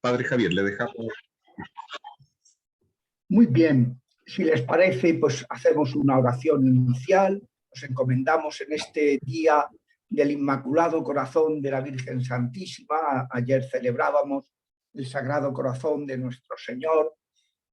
Padre Javier, le dejamos. Muy bien, si les parece, pues hacemos una oración inicial, nos encomendamos en este día del Inmaculado Corazón de la Virgen Santísima. Ayer celebrábamos el Sagrado Corazón de nuestro Señor,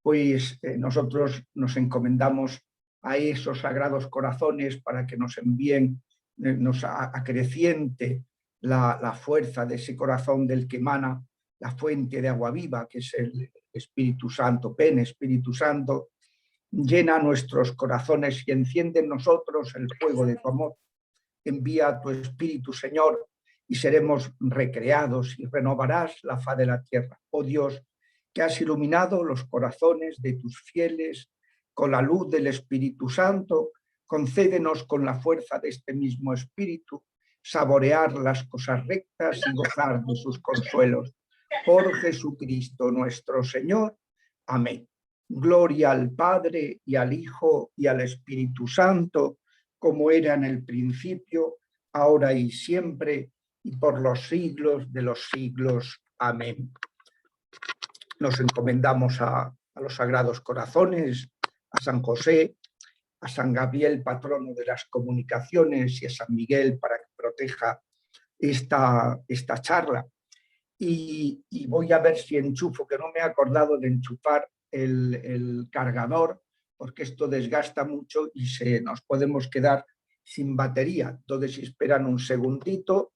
pues nosotros nos encomendamos a esos sagrados corazones para que nos envíen, nos acreciente la fuerza de ese corazón del que emana la fuente de agua viva, que es el Espíritu Santo. Ven, Espíritu Santo, llena nuestros corazones y enciende en nosotros el fuego de tu amor. Envía tu Espíritu, Señor, y seremos recreados y renovarás la faz de la tierra. Oh Dios, que has iluminado los corazones de tus fieles con la luz del Espíritu Santo, concédenos con la fuerza de este mismo Espíritu saborear las cosas rectas y gozar de sus consuelos. Por Jesucristo nuestro Señor. Amén. Gloria al Padre, y al Hijo, y al Espíritu Santo, como era en el principio, ahora y siempre, y por los siglos de los siglos. Amén. Nos encomendamos a los Sagrados Corazones, a San José, a San Gabriel, patrono de las comunicaciones, y a San Miguel para que proteja esta charla. Y voy a ver si enchufo, que no me he acordado de enchufar el cargador, porque esto desgasta mucho y nos podemos quedar sin batería. Entonces, si esperan un segundito.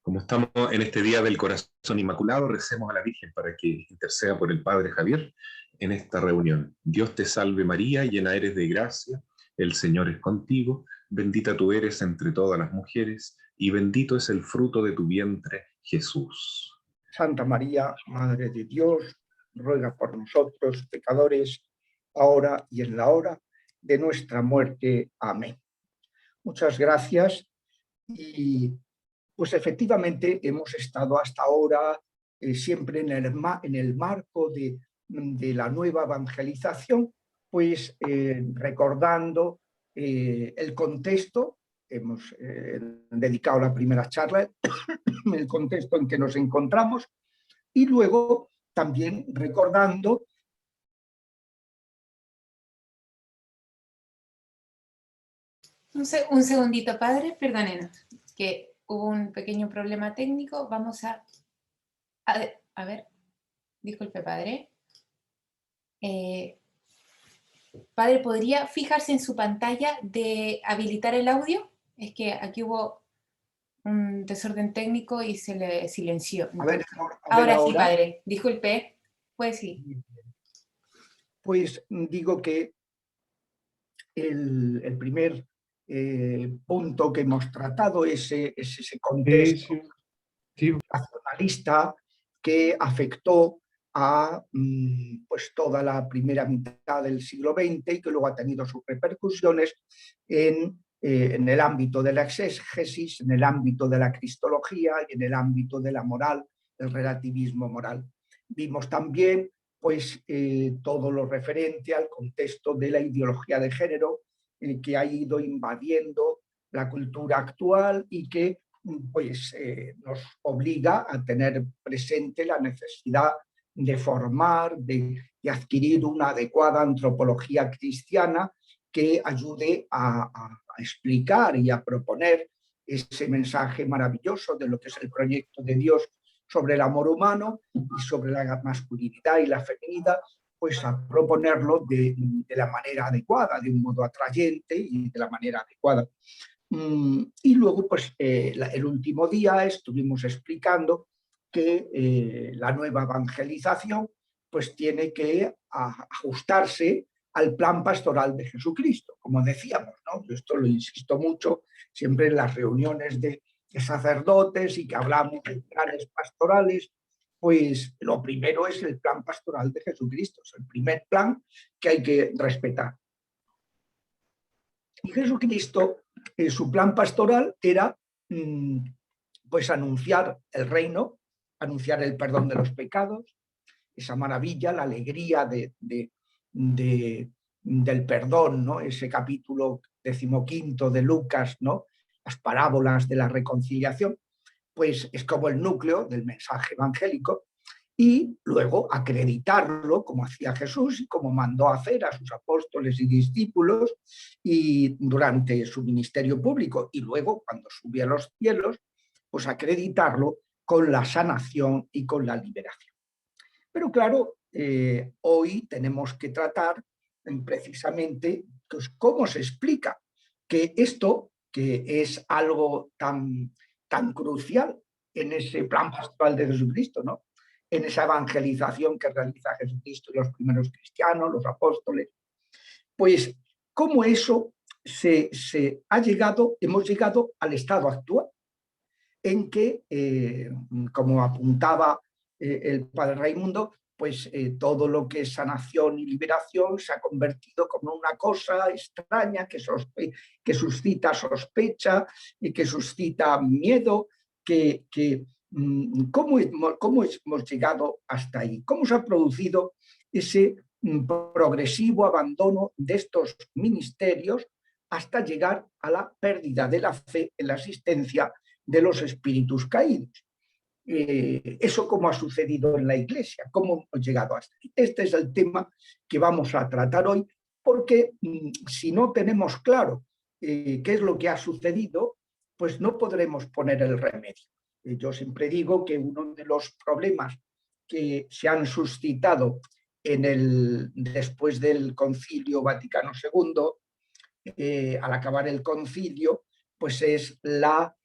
Como estamos en este día del Corazón Inmaculado, recemos a la Virgen para que interceda por el Padre Javier en esta reunión. Dios te salve María, llena eres de gracia, el Señor es contigo, bendita tú eres entre todas las mujeres, y bendito es el fruto de tu vientre, Jesús. Santa María, Madre de Dios, ruega por nosotros pecadores, ahora y en la hora de nuestra muerte. Amén. Muchas gracias. Y pues efectivamente hemos estado hasta ahora siempre en el marco de la nueva evangelización, pues recordando el contexto. Hemos dedicado la primera charla el contexto en que nos encontramos, y luego también recordando un segundito, padre, perdónenos, que hubo un pequeño problema técnico. Vamos a ver, disculpe, padre. Padre, ¿podría fijarse en su pantalla de habilitar el audio? Es que aquí hubo un desorden técnico y se le silenció. Entonces, ahora sí, padre, disculpe. Pues sí. Pues digo que el primer punto que hemos tratado es ese contexto nacionalista que afectó a pues toda la primera mitad del siglo XX y que luego ha tenido sus repercusiones en el ámbito de la exégesis, en el ámbito de la cristología y en el ámbito de la moral, el relativismo moral. Vimos también pues todo lo referente al contexto de la ideología de género que ha ido invadiendo la cultura actual y que pues nos obliga a tener presente la necesidad de formar, de adquirir una adecuada antropología cristiana que ayude a explicar y a proponer ese mensaje maravilloso de lo que es el proyecto de Dios sobre el amor humano y sobre la masculinidad y la feminidad, pues a proponerlo de la manera adecuada, de un modo atrayente y de la manera adecuada. Y luego, pues, el último día estuvimos explicando que la nueva evangelización pues tiene que ajustarse al plan pastoral de Jesucristo, como decíamos, ¿no? Esto lo insisto mucho siempre en las reuniones de sacerdotes y que hablamos de planes pastorales. Pues lo primero es el plan pastoral de Jesucristo, es el primer plan que hay que respetar. Y Jesucristo, su plan pastoral era pues anunciar el reino, anunciar el perdón de los pecados, esa maravilla, la alegría de del perdón, ¿no? Ese capítulo 15 de Lucas, ¿no? Las parábolas de la reconciliación, pues es como el núcleo del mensaje evangélico, y luego acreditarlo como hacía Jesús y como mandó hacer a sus apóstoles y discípulos y durante su ministerio público, y luego cuando subió a los cielos, pues acreditarlo con la sanación y con la liberación. Pero claro, hoy tenemos que tratar precisamente pues, cómo se explica que esto, que es algo tan crucial en ese plan pastoral de Jesucristo, ¿no? En esa evangelización que realiza Jesucristo y los primeros cristianos, los apóstoles, pues cómo eso hemos llegado al estado actual, en que, como apuntaba el padre Raimundo, pues todo lo que es sanación y liberación se ha convertido como una cosa extraña que suscita sospecha y que suscita miedo, ¿cómo hemos llegado hasta ahí? ¿Cómo se ha producido ese progresivo abandono de estos ministerios hasta llegar a la pérdida de la fe en la existencia de los espíritus caídos? Eso cómo ha sucedido en la Iglesia, cómo hemos llegado hasta aquí. Este es el tema que vamos a tratar hoy, porque si no tenemos claro qué es lo que ha sucedido, pues no podremos poner el remedio. Yo siempre digo que uno de los problemas que se han suscitado después del Concilio Vaticano II, al acabar el concilio, pues es la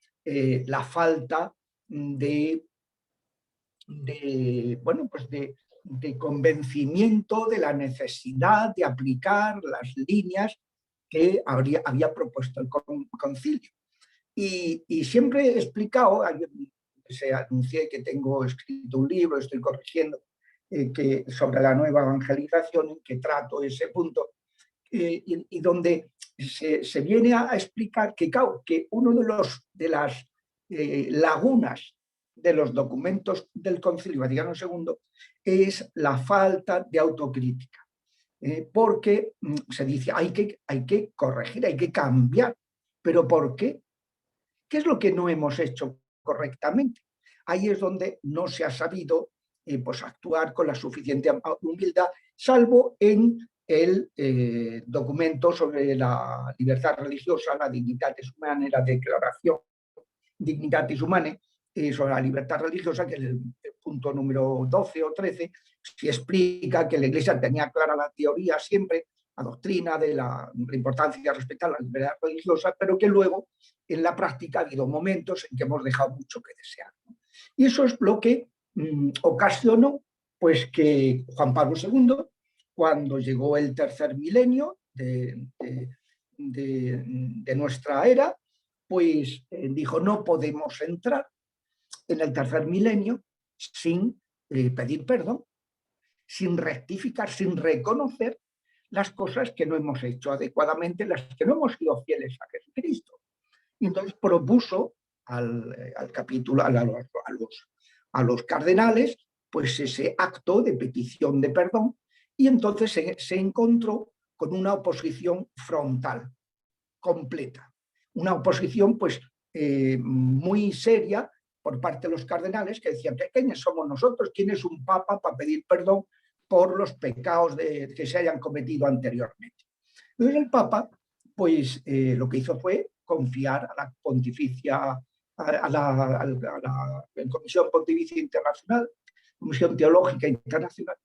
falta de convencimiento de la necesidad de aplicar las líneas que había propuesto el concilio. Y siempre he explicado, se anuncié que tengo escrito un libro, estoy corrigiendo, sobre la nueva evangelización, en que trato ese punto, y donde se viene a explicar que, claro, que uno de las lagunas de los documentos del Concilio Vaticano II es la falta de autocrítica, porque se dice hay que corregir, hay que cambiar, pero ¿por qué? ¿Qué es lo que no hemos hecho correctamente? Ahí es donde no se ha sabido pues actuar con la suficiente humildad, salvo en el documento sobre la libertad religiosa, la Dignitatis Humanae, la Declaración Dignitatis Humanae, sobre la libertad religiosa, que es el punto número 12 o 13, se explica que la Iglesia tenía clara la teoría siempre, la doctrina de la importancia de respetar la libertad religiosa, pero que luego en la práctica ha habido momentos en que hemos dejado mucho que desear. Y eso es lo que ocasionó pues, que Juan Pablo II, cuando llegó el tercer milenio de nuestra era, pues dijo, no podemos entrar en el tercer milenio sin pedir perdón, sin rectificar, sin reconocer las cosas que no hemos hecho adecuadamente, las que no hemos sido fieles a Jesucristo. Y entonces propuso al capítulo, a los cardenales, pues ese acto de petición de perdón, y entonces se encontró con una oposición frontal, completa. Una oposición pues muy seria por parte de los cardenales, que decían, ¿quiénes somos nosotros? ¿Quién es un papa para pedir perdón por los pecados que se hayan cometido anteriormente? Entonces el papa pues lo que hizo fue confiar a la pontificia, a la Comisión Pontificia Internacional, Comisión Teológica Internacional,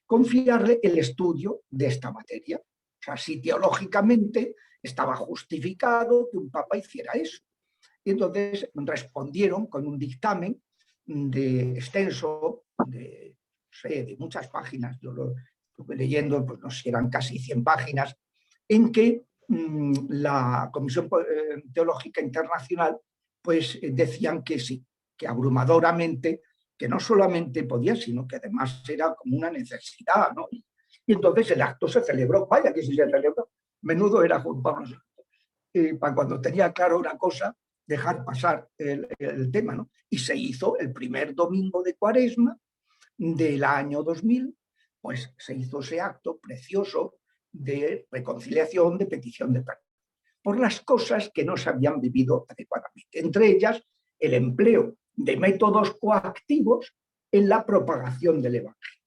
confiarle el estudio de esta materia. O sea, si teológicamente estaba justificado que un papa hiciera eso. Y entonces respondieron con un dictamen extenso, de muchas páginas, yo lo estuve leyendo, pues no sé si eran casi 100 páginas, en que la Comisión Teológica Internacional pues decían que sí, que abrumadoramente, que no solamente podía, sino que además era como una necesidad, ¿no? Y entonces el acto se celebró, vaya que sí se celebró, menudo era Juan Pablo II, para cuando tenía claro una cosa, dejar pasar el tema, ¿no? Y se hizo el primer domingo de Cuaresma del año 2000, pues se hizo ese acto precioso de reconciliación, de petición de perdón, por las cosas que no se habían vivido adecuadamente, entre ellas el empleo de métodos coactivos en la propagación del Evangelio.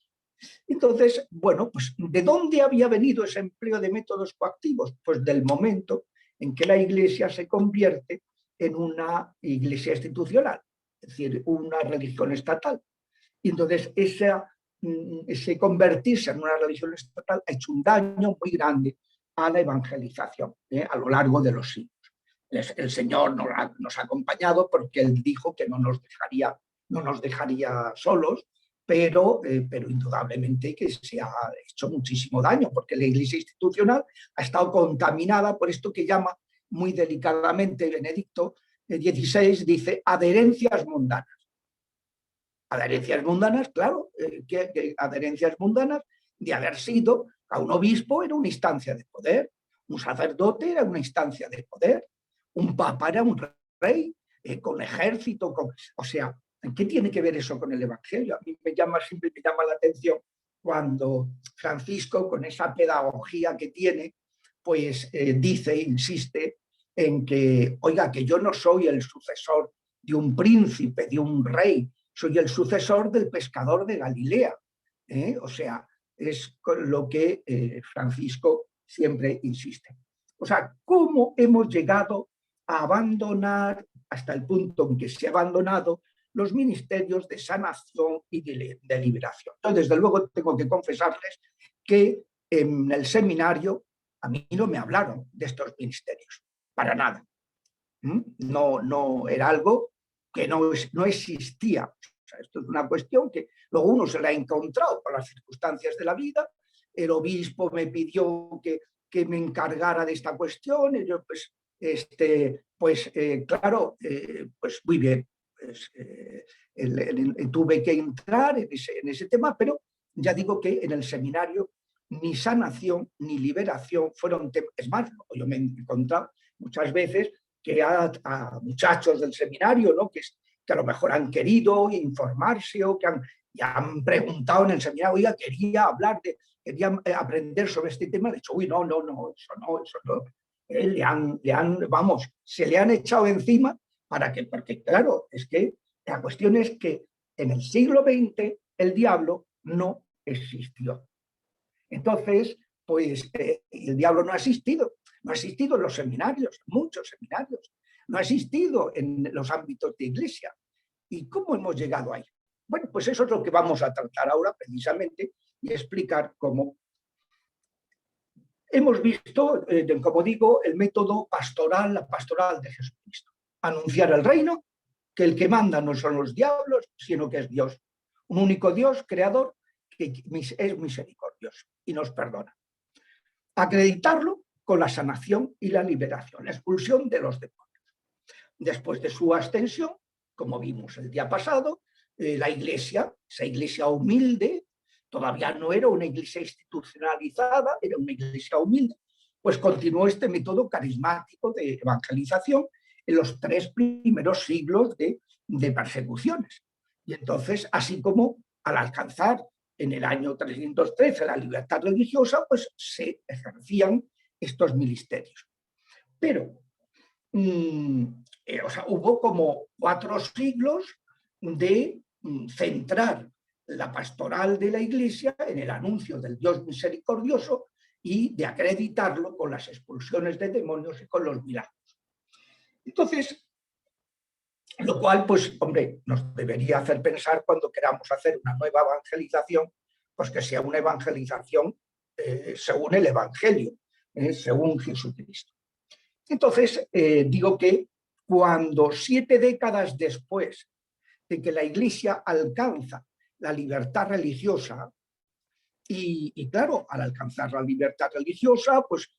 Entonces, bueno, pues ¿de dónde había venido ese empleo de métodos coactivos? Pues del momento en que la Iglesia se convierte en una iglesia institucional, es decir, una religión estatal. Y entonces ese convertirse en una religión estatal ha hecho un daño muy grande a la evangelización a lo largo de los siglos. El Señor nos ha acompañado porque Él dijo que no nos dejaría solos, pero indudablemente que se ha hecho muchísimo daño, porque la Iglesia institucional ha estado contaminada por esto que llama muy delicadamente Benedicto XVI, dice adherencias mundanas. Adherencias mundanas, claro, que adherencias mundanas de haber sido a un obispo era una instancia de poder, un sacerdote era una instancia de poder, un papa era un rey, con ejército, o sea, ¿qué tiene que ver eso con el Evangelio? A mí siempre me llama la atención cuando Francisco, con esa pedagogía que tiene, pues insiste en que, oiga, que yo no soy el sucesor de un príncipe, de un rey, soy el sucesor del pescador de Galilea. O sea, es con lo que Francisco siempre insiste. O sea, ¿cómo hemos llegado a abandonar, hasta el punto en que se ha abandonado, los ministerios de sanación y de liberación? Entonces, desde luego, tengo que confesarles que en el seminario a mí no me hablaron de estos ministerios, para nada. No era algo que no existía. O sea, esto es una cuestión que luego uno se la ha encontrado por las circunstancias de la vida. El obispo me pidió que me encargara de esta cuestión y yo pues claro, pues muy bien, pues, tuve que entrar en ese tema, pero ya digo que en el seminario ni sanación ni liberación fueron temas. Es más, yo me he encontrado muchas veces que a muchachos del seminario, ¿no? que a lo mejor han querido informarse o que han preguntado en el seminario, oiga, quería aprender sobre este tema. De hecho, uy, no, eso no. Se le han echado encima porque claro, es que la cuestión es que en el siglo XX el diablo no existió. Entonces, pues el diablo no ha existido en los seminarios, muchos seminarios, no ha existido en los ámbitos de iglesia. ¿Y cómo hemos llegado ahí? Bueno, pues eso es lo que vamos a tratar ahora precisamente y explicar cómo. Hemos visto, como digo, el método pastoral, la pastoral de Jesucristo. Anunciar el reino, que el que manda no son los diablos, sino que es Dios. Un único Dios, creador, que es misericordioso y nos perdona. Acreditarlo con la sanación y la liberación, la expulsión de los demonios. Después de su ascensión, como vimos el día pasado, la iglesia, esa iglesia humilde, todavía no era una iglesia institucionalizada, era una iglesia humilde, pues continuó este método carismático de evangelización en los 3 primeros siglos de persecuciones. Y entonces, así como al alcanzar en el año 313 la libertad religiosa, pues se ejercían estos ministerios. Pero hubo como 4 siglos de centrar la pastoral de la Iglesia en el anuncio del Dios misericordioso y de acreditarlo con las expulsiones de demonios y con los milagros. Entonces, lo cual, pues, hombre, nos debería hacer pensar cuando queramos hacer una nueva evangelización, pues que sea una evangelización según el Evangelio, según Jesucristo. Entonces, digo que cuando 7 décadas después de que la Iglesia alcanza la libertad religiosa, y claro, al alcanzar la libertad religiosa, pues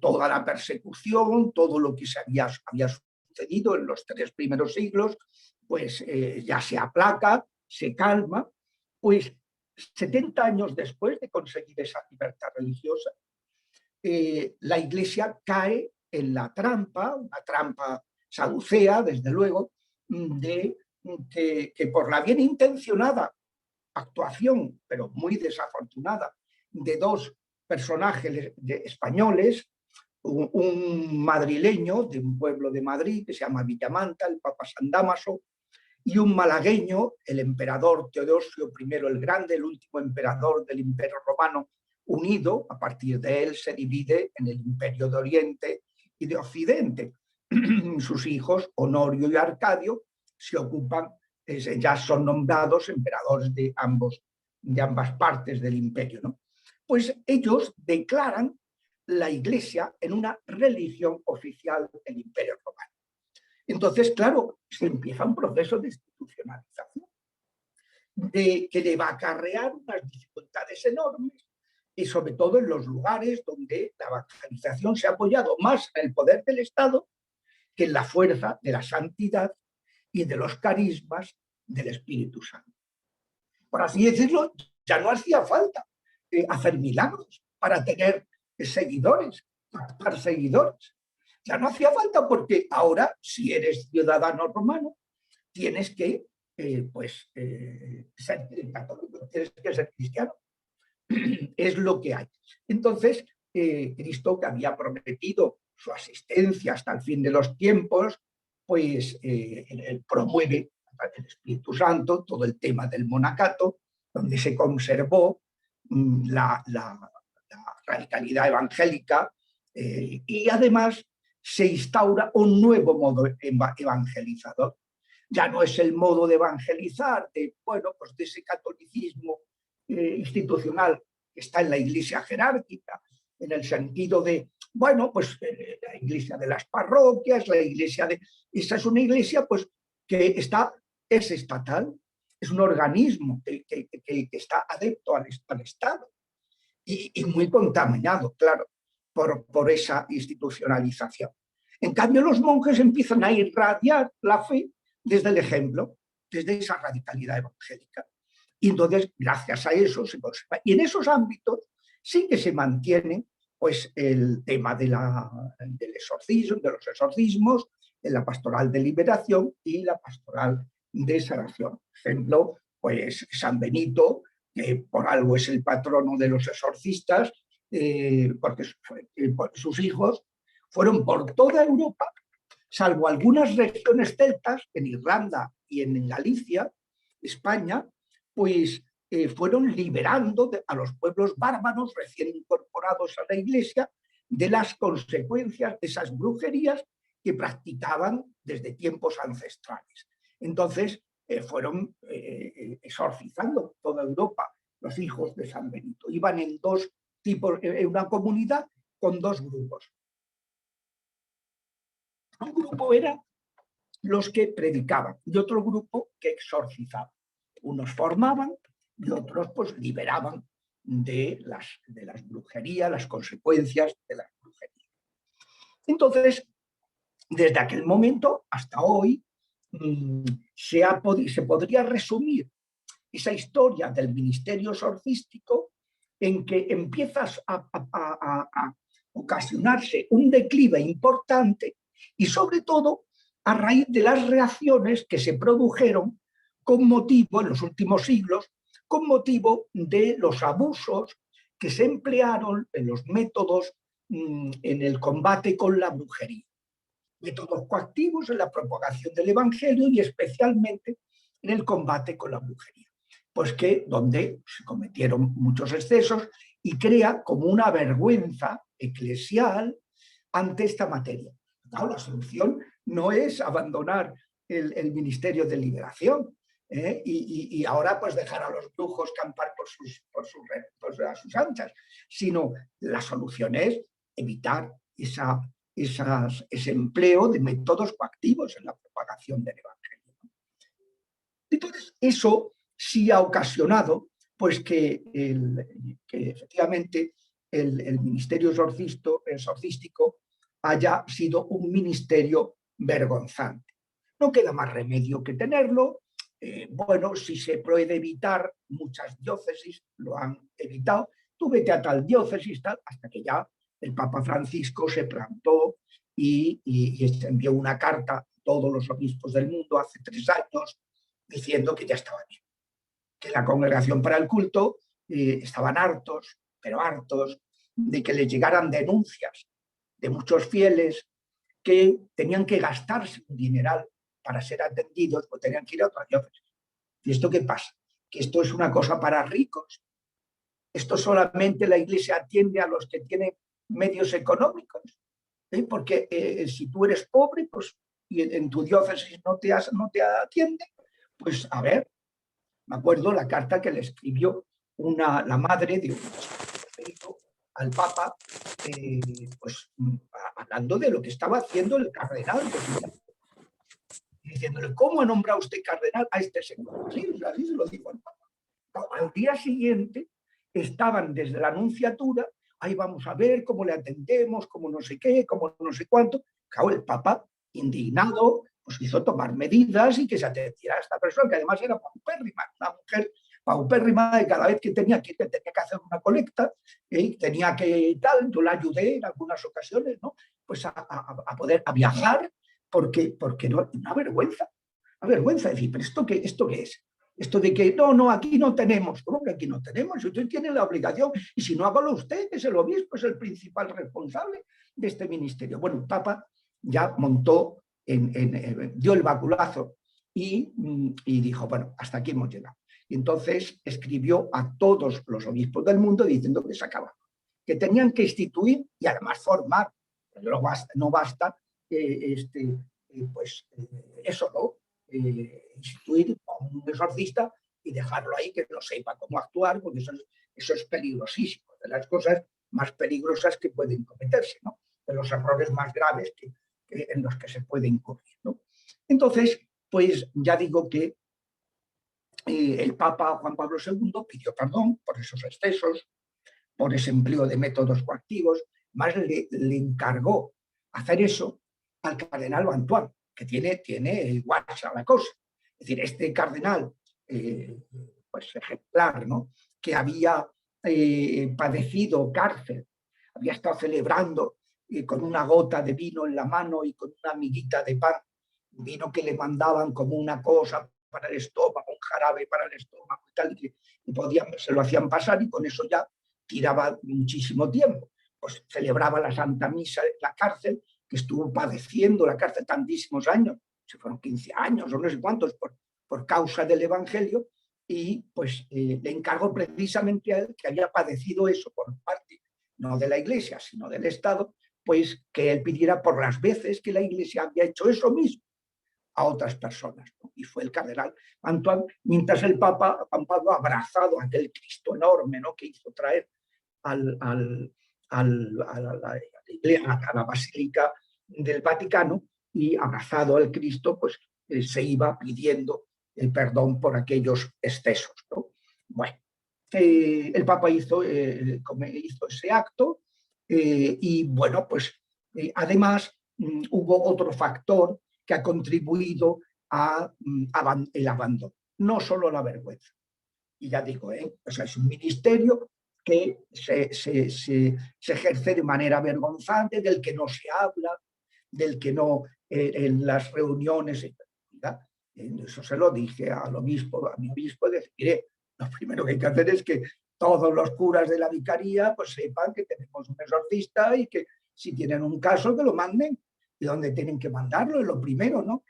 toda la persecución, todo lo que había sucedido en los 3 primeros siglos, pues ya se aplaca, se calma, pues 70 años después de conseguir esa libertad religiosa, la Iglesia cae en la trampa, una trampa saducea, desde luego, de que por la bien intencionada actuación, pero muy desafortunada, de 2 personajes españoles, un madrileño de un pueblo de Madrid que se llama Villamanta, el Papa San Dámaso, y un malagueño, el emperador Teodosio I el Grande, el último emperador del Imperio Romano unido. A partir de él se divide en el Imperio de Oriente y de Occidente. Sus hijos, Honorio y Arcadio, se ocupan, ya son nombrados emperadores de ambas partes del imperio, ¿no? Pues ellos declaran la Iglesia en una religión oficial del Imperio Romano. Entonces, claro, se empieza un proceso de institucionalización que le va a acarrear unas dificultades enormes, y sobre todo en los lugares donde la evangelización se ha apoyado más en el poder del Estado que en la fuerza de la santidad y de los carismas del Espíritu Santo. Por así decirlo, ya no hacía falta hacer milagros para tener seguidores, captar seguidores. Ya no hacía falta, porque ahora, si eres ciudadano romano, tienes que ser católico, tienes que ser cristiano. Es lo que hay. Entonces, Cristo, que había prometido su asistencia hasta el fin de los tiempos, pues él promueve el Espíritu Santo todo el tema del monacato, donde se conservó la radicalidad evangélica, y además se instaura un nuevo modo evangelizador. Ya no es el modo de evangelizar de ese catolicismo institucional que está en la Iglesia jerárquica, en el sentido de, la Iglesia de las parroquias, la Iglesia de... Esa es una Iglesia que es estatal, es un organismo que está adepto al Estado y muy contaminado, claro, por esa institucionalización. En cambio, los monjes empiezan a irradiar la fe desde el ejemplo, desde esa radicalidad evangélica. Y entonces, gracias a eso, se conserva. Y en esos ámbitos sí que se mantiene el tema del exorcismo, de los exorcismos, en la pastoral de liberación y la pastoral de sanación. Por ejemplo, San Benito, que por algo es el patrono de los exorcistas, porque sus hijos fueron por toda Europa, salvo algunas regiones celtas, en Irlanda y en Galicia, España, fueron liberando a los pueblos bárbaros recién incorporados a la Iglesia de las consecuencias de esas brujerías que practicaban desde tiempos ancestrales. Entonces, fueron exorcizando toda Europa los hijos de San Benito. Iban en dos tipos, en una comunidad con dos grupos. Un grupo era los que predicaban y otro grupo que exorcizaban. Unos formaban y otros liberaban de las brujerías, las consecuencias de las brujerías. Entonces, desde aquel momento hasta hoy, se podría resumir esa historia del ministerio exorcístico en que empiezas a ocasionarse un declive importante, y sobre todo a raíz de las reacciones que se produjeron con motivo, en los últimos siglos, con motivo de los abusos que se emplearon en los métodos en el combate con la brujería. Métodos coactivos en la propagación del Evangelio y especialmente en el combate con la brujería. Donde se cometieron muchos excesos y crea como una vergüenza eclesial ante esta materia. No, la solución no es abandonar el ministerio de liberación y ahora dejar a los brujos campar a sus anchas, sino la solución es evitar ese empleo de métodos coactivos en la propagación del Evangelio. Entonces, eso sí ha ocasionado que efectivamente el ministerio exorcístico haya sido un ministerio vergonzante. No queda más remedio que tenerlo. Si se puede evitar, muchas diócesis lo han evitado. Tú vete a tal diócesis, hasta que ya el Papa Francisco se plantó y envió una carta a todos los obispos del mundo hace 3 años diciendo que ya estaba bien, que la Congregación para el Culto estaban hartos, pero hartos, de que les llegaran denuncias de muchos fieles que tenían que gastarse un dineral para ser atendidos o tenían que ir a otra diócesis. ¿Y esto qué pasa? Que esto es una cosa para ricos. Esto solamente la Iglesia atiende a los que tienen medios económicos. Porque si tú eres pobre, pues, y en tu diócesis no te atiende, pues a ver, me acuerdo la carta que le escribió la madre de un al Papa, pues hablando de lo que estaba haciendo el cardenal, diciéndole, ¿cómo ha nombrado usted cardenal a este señor? Sí, así se lo dijo al Papa. Al día siguiente estaban desde la nunciatura, ahí vamos a ver cómo le atendemos, cómo no sé qué, cómo no sé cuánto. Claro, el Papa, indignado, pues hizo tomar medidas y que se atendiera a esta persona, que además era paupérrima, una mujer paupérrima, de cada vez que tenía que hacer una colecta, tenía que tal, yo la ayudé en algunas ocasiones, ¿no? Pues a poder viajar, porque no, una vergüenza, decir, pero ¿esto qué es? Esto de que no, aquí no tenemos. ¿Cómo que aquí no tenemos? Usted tiene la obligación, y si no, hágalo usted, que es el obispo, es el principal responsable de este ministerio. Bueno, el Papa ya montó, dio el baculazo y dijo, bueno, hasta aquí hemos llegado. Y entonces escribió a todos los obispos del mundo diciendo que se acababa, que tenían que instituir y además formar. No basta eso, ¿no? Instituir a un exorcista y dejarlo ahí que no sepa cómo actuar, porque eso es peligrosísimo, de las cosas más peligrosas que pueden cometerse, ¿no? De los errores más graves en los que se puede incurrir, ¿no? Entonces, pues ya digo que el Papa Juan Pablo II pidió perdón por esos excesos, por ese empleo de métodos coactivos, más le encargó hacer eso al cardenal Bantuán, que tiene guacha la cosa. Es decir, este cardenal, pues ejemplar, ¿no? Que había padecido cárcel, había estado celebrando con una gota de vino en la mano y con una miguita de pan, vino que le mandaban como una cosa para el estómago, un jarabe para el estómago y tal, y se lo hacían pasar y con eso ya tiraba muchísimo tiempo. Pues celebraba la Santa Misa en la cárcel, que estuvo padeciendo la cárcel tantísimos años, se fueron 15 años o no sé cuántos, por causa del Evangelio, y pues le encargó precisamente a él, que había padecido eso por parte, no de la Iglesia, sino del Estado, pues que él pidiera por las veces que la Iglesia había hecho eso mismo a otras personas, ¿no? Y fue el cardenal Antoine, mientras el Papa Juan Pablo, abrazado a aquel Cristo enorme, ¿no? Que hizo traer a la Basílica del Vaticano, y abrazado al Cristo, pues se iba pidiendo el perdón por aquellos excesos, ¿no? Bueno, el Papa hizo ese acto, y bueno, pues además hubo otro factor que ha contribuido al abandono, no solo la vergüenza. Y ya digo, o sea, es un ministerio que se ejerce de manera vergonzante, del que no se habla, del que no, en las reuniones, ¿verdad? Eso se lo dije a mi obispo, decir, mire, lo primero que hay que hacer es que todos los curas de la vicaría pues sepan que tenemos un exorcista y que si tienen un caso que lo manden, y donde tienen que mandarlo es lo primero, ¿no?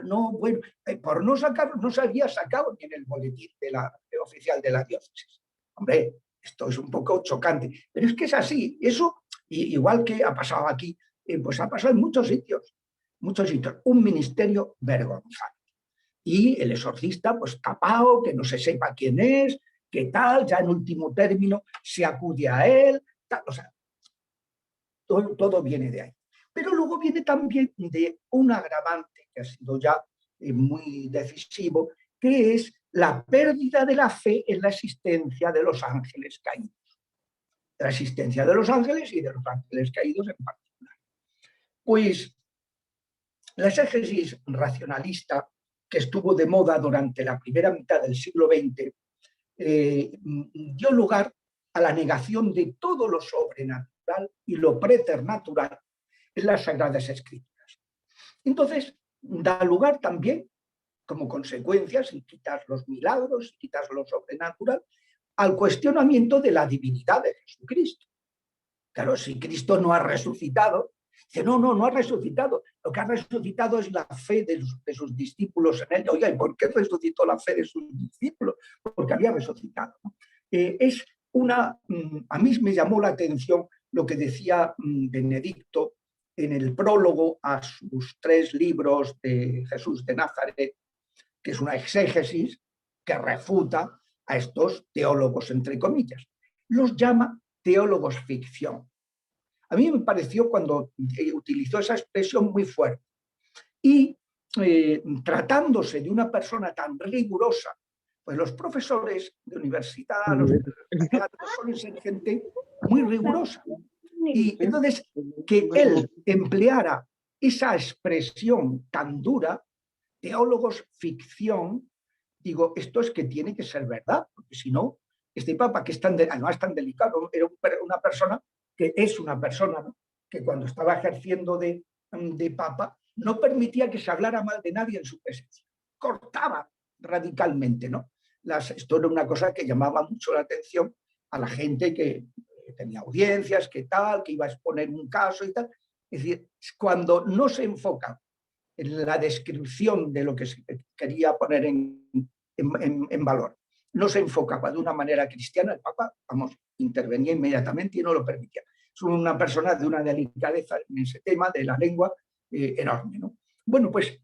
No, bueno, por no sacarlo, no se había sacado ni en el boletín oficial de la diócesis. Hombre, esto es un poco chocante, pero es que es así. Eso, igual que ha pasado aquí, pues ha pasado en muchos sitios. Un ministerio vergonzante. Y el exorcista, pues tapado, que no se sepa quién es, que tal, ya en último término se acude a él, tal, o sea, todo viene de ahí. Pero luego viene también de un agravante que ha sido ya muy decisivo, que es la pérdida de la fe en la existencia de los ángeles caídos. De la existencia de los ángeles y de los ángeles caídos en particular. Pues la exégesis racionalista, que estuvo de moda durante la primera mitad del siglo XX, dio lugar a la negación de todo lo sobrenatural y lo preternatural en las Sagradas Escrituras. Entonces, da lugar también, como consecuencia, sin quitar los milagros, sin quitar lo sobrenatural, al cuestionamiento de la divinidad de Jesucristo. Claro, si Cristo no ha resucitado, dice, no ha resucitado. Lo que ha resucitado es la fe de sus discípulos en él. Oiga, ¿y por qué resucitó la fe de sus discípulos? Porque había resucitado, ¿no? A mí me llamó la atención lo que decía Benedicto en el prólogo a sus 3 libros de Jesús de Nazaret, que es una exégesis que refuta a estos teólogos, entre comillas. Los llama teólogos ficción. A mí me pareció, cuando utilizó esa expresión, muy fuerte. Y tratándose de una persona tan rigurosa, pues los profesores de universidad, los suelen ser gente muy rigurosa. Y entonces, que él empleara esa expresión tan dura, teólogos ficción, digo, esto es que tiene que ser verdad, porque si no, este Papa, que es además tan delicado, era una persona que es una persona, ¿no?, que cuando estaba ejerciendo de Papa no permitía que se hablara mal de nadie en su presencia, cortaba radicalmente, ¿no? Esto era una cosa que llamaba mucho la atención a la gente que tenía audiencias, que tal, que iba a exponer un caso y tal. Es decir, cuando no se enfoca en la descripción de lo que se quería poner en valor, no se enfocaba de una manera cristiana, el Papa, intervenía inmediatamente y no lo permitía. Es una persona de una delicadeza en ese tema de la lengua enorme, ¿no? Bueno, pues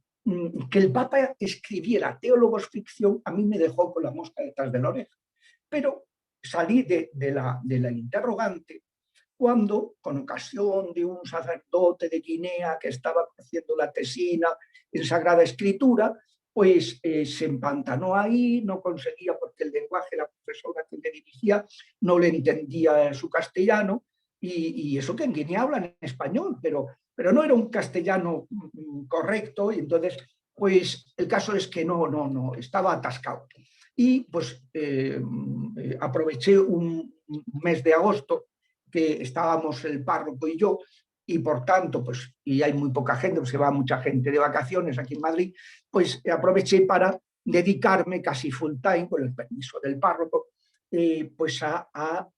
que el Papa escribiera teólogos ficción a mí me dejó con la mosca detrás de la oreja. Pero salí de la interrogante cuando, con ocasión de un sacerdote de Guinea que estaba haciendo la tesina en Sagrada Escritura, pues se empantanó ahí, no conseguía, porque el lenguaje, la profesora que le dirigía no le entendía su castellano, y eso que en Guinea hablan español, pero no era un castellano correcto, y entonces, pues el caso es que no, estaba atascado. Y pues aproveché un mes de agosto que estábamos el párroco y yo, y por tanto, pues, y hay muy poca gente, pues se va mucha gente de vacaciones aquí en Madrid, pues aproveché para dedicarme casi full time, con el permiso del párroco, pues a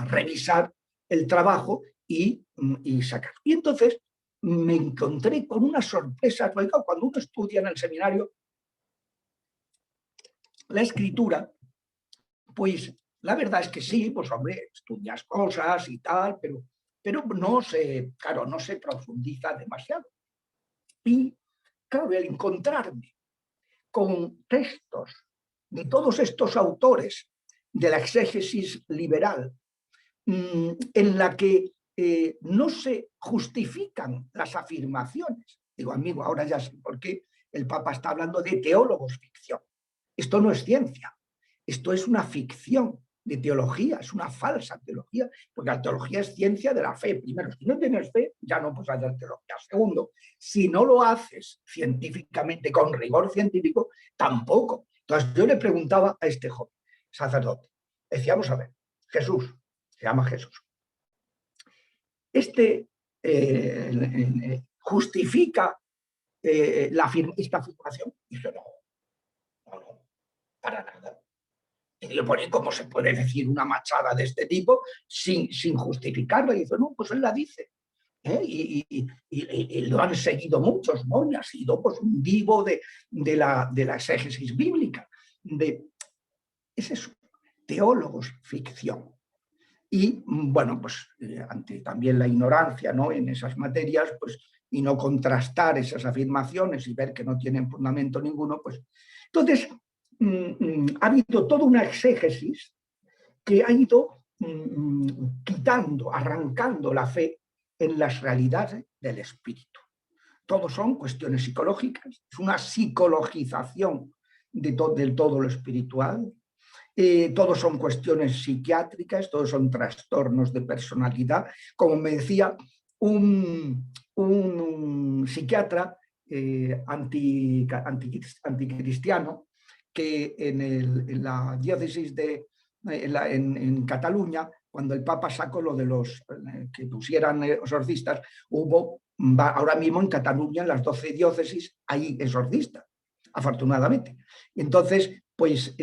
revisar el trabajo y sacar. Y entonces me encontré con una sorpresa, porque cuando uno estudia en el seminario la escritura, pues la verdad es que sí, pues hombre, estudias cosas y tal, pero no se profundiza demasiado. Y claro, al encontrarme con textos de todos estos autores de la exégesis liberal, en la que no se justifican las afirmaciones. Digo, amigo, ahora ya sé por qué el Papa está hablando de teólogos ficción. Esto no es ciencia, esto es una ficción de teología, es una falsa teología, porque la teología es ciencia de la fe. Primero, si no tienes fe, ya no puedes hacer teología. Segundo, si no lo haces científicamente, con rigor científico, tampoco. Entonces yo le preguntaba a este joven sacerdote, decíamos, a ver, Jesús, se llama Jesús, justifica esta afirmación. Y yo, no, para nada. Y yo, ¿cómo se puede decir una machada de este tipo sin justificarla? Y dice, no, pues él la dice. Y lo han seguido muchos, ¿no? Y ha sido pues un vivo de la exégesis bíblica. Es eso, teólogos ficción. Y bueno, pues ante también la ignorancia, ¿no?, en esas materias, pues, y no contrastar esas afirmaciones y ver que no tienen fundamento ninguno, pues entonces ha habido toda una exégesis que ha ido quitando, arrancando la fe en las realidades del espíritu. Todo son cuestiones psicológicas, es una psicologización del todo lo espiritual. Todos son cuestiones psiquiátricas, todos son trastornos de personalidad. Como me decía un psiquiatra anticristiano, que en la diócesis en Cataluña, cuando el Papa sacó lo de los que pusieran exorcistas, hubo ahora mismo en Cataluña, en las 12 diócesis, hay exorcistas, afortunadamente. Entonces, pues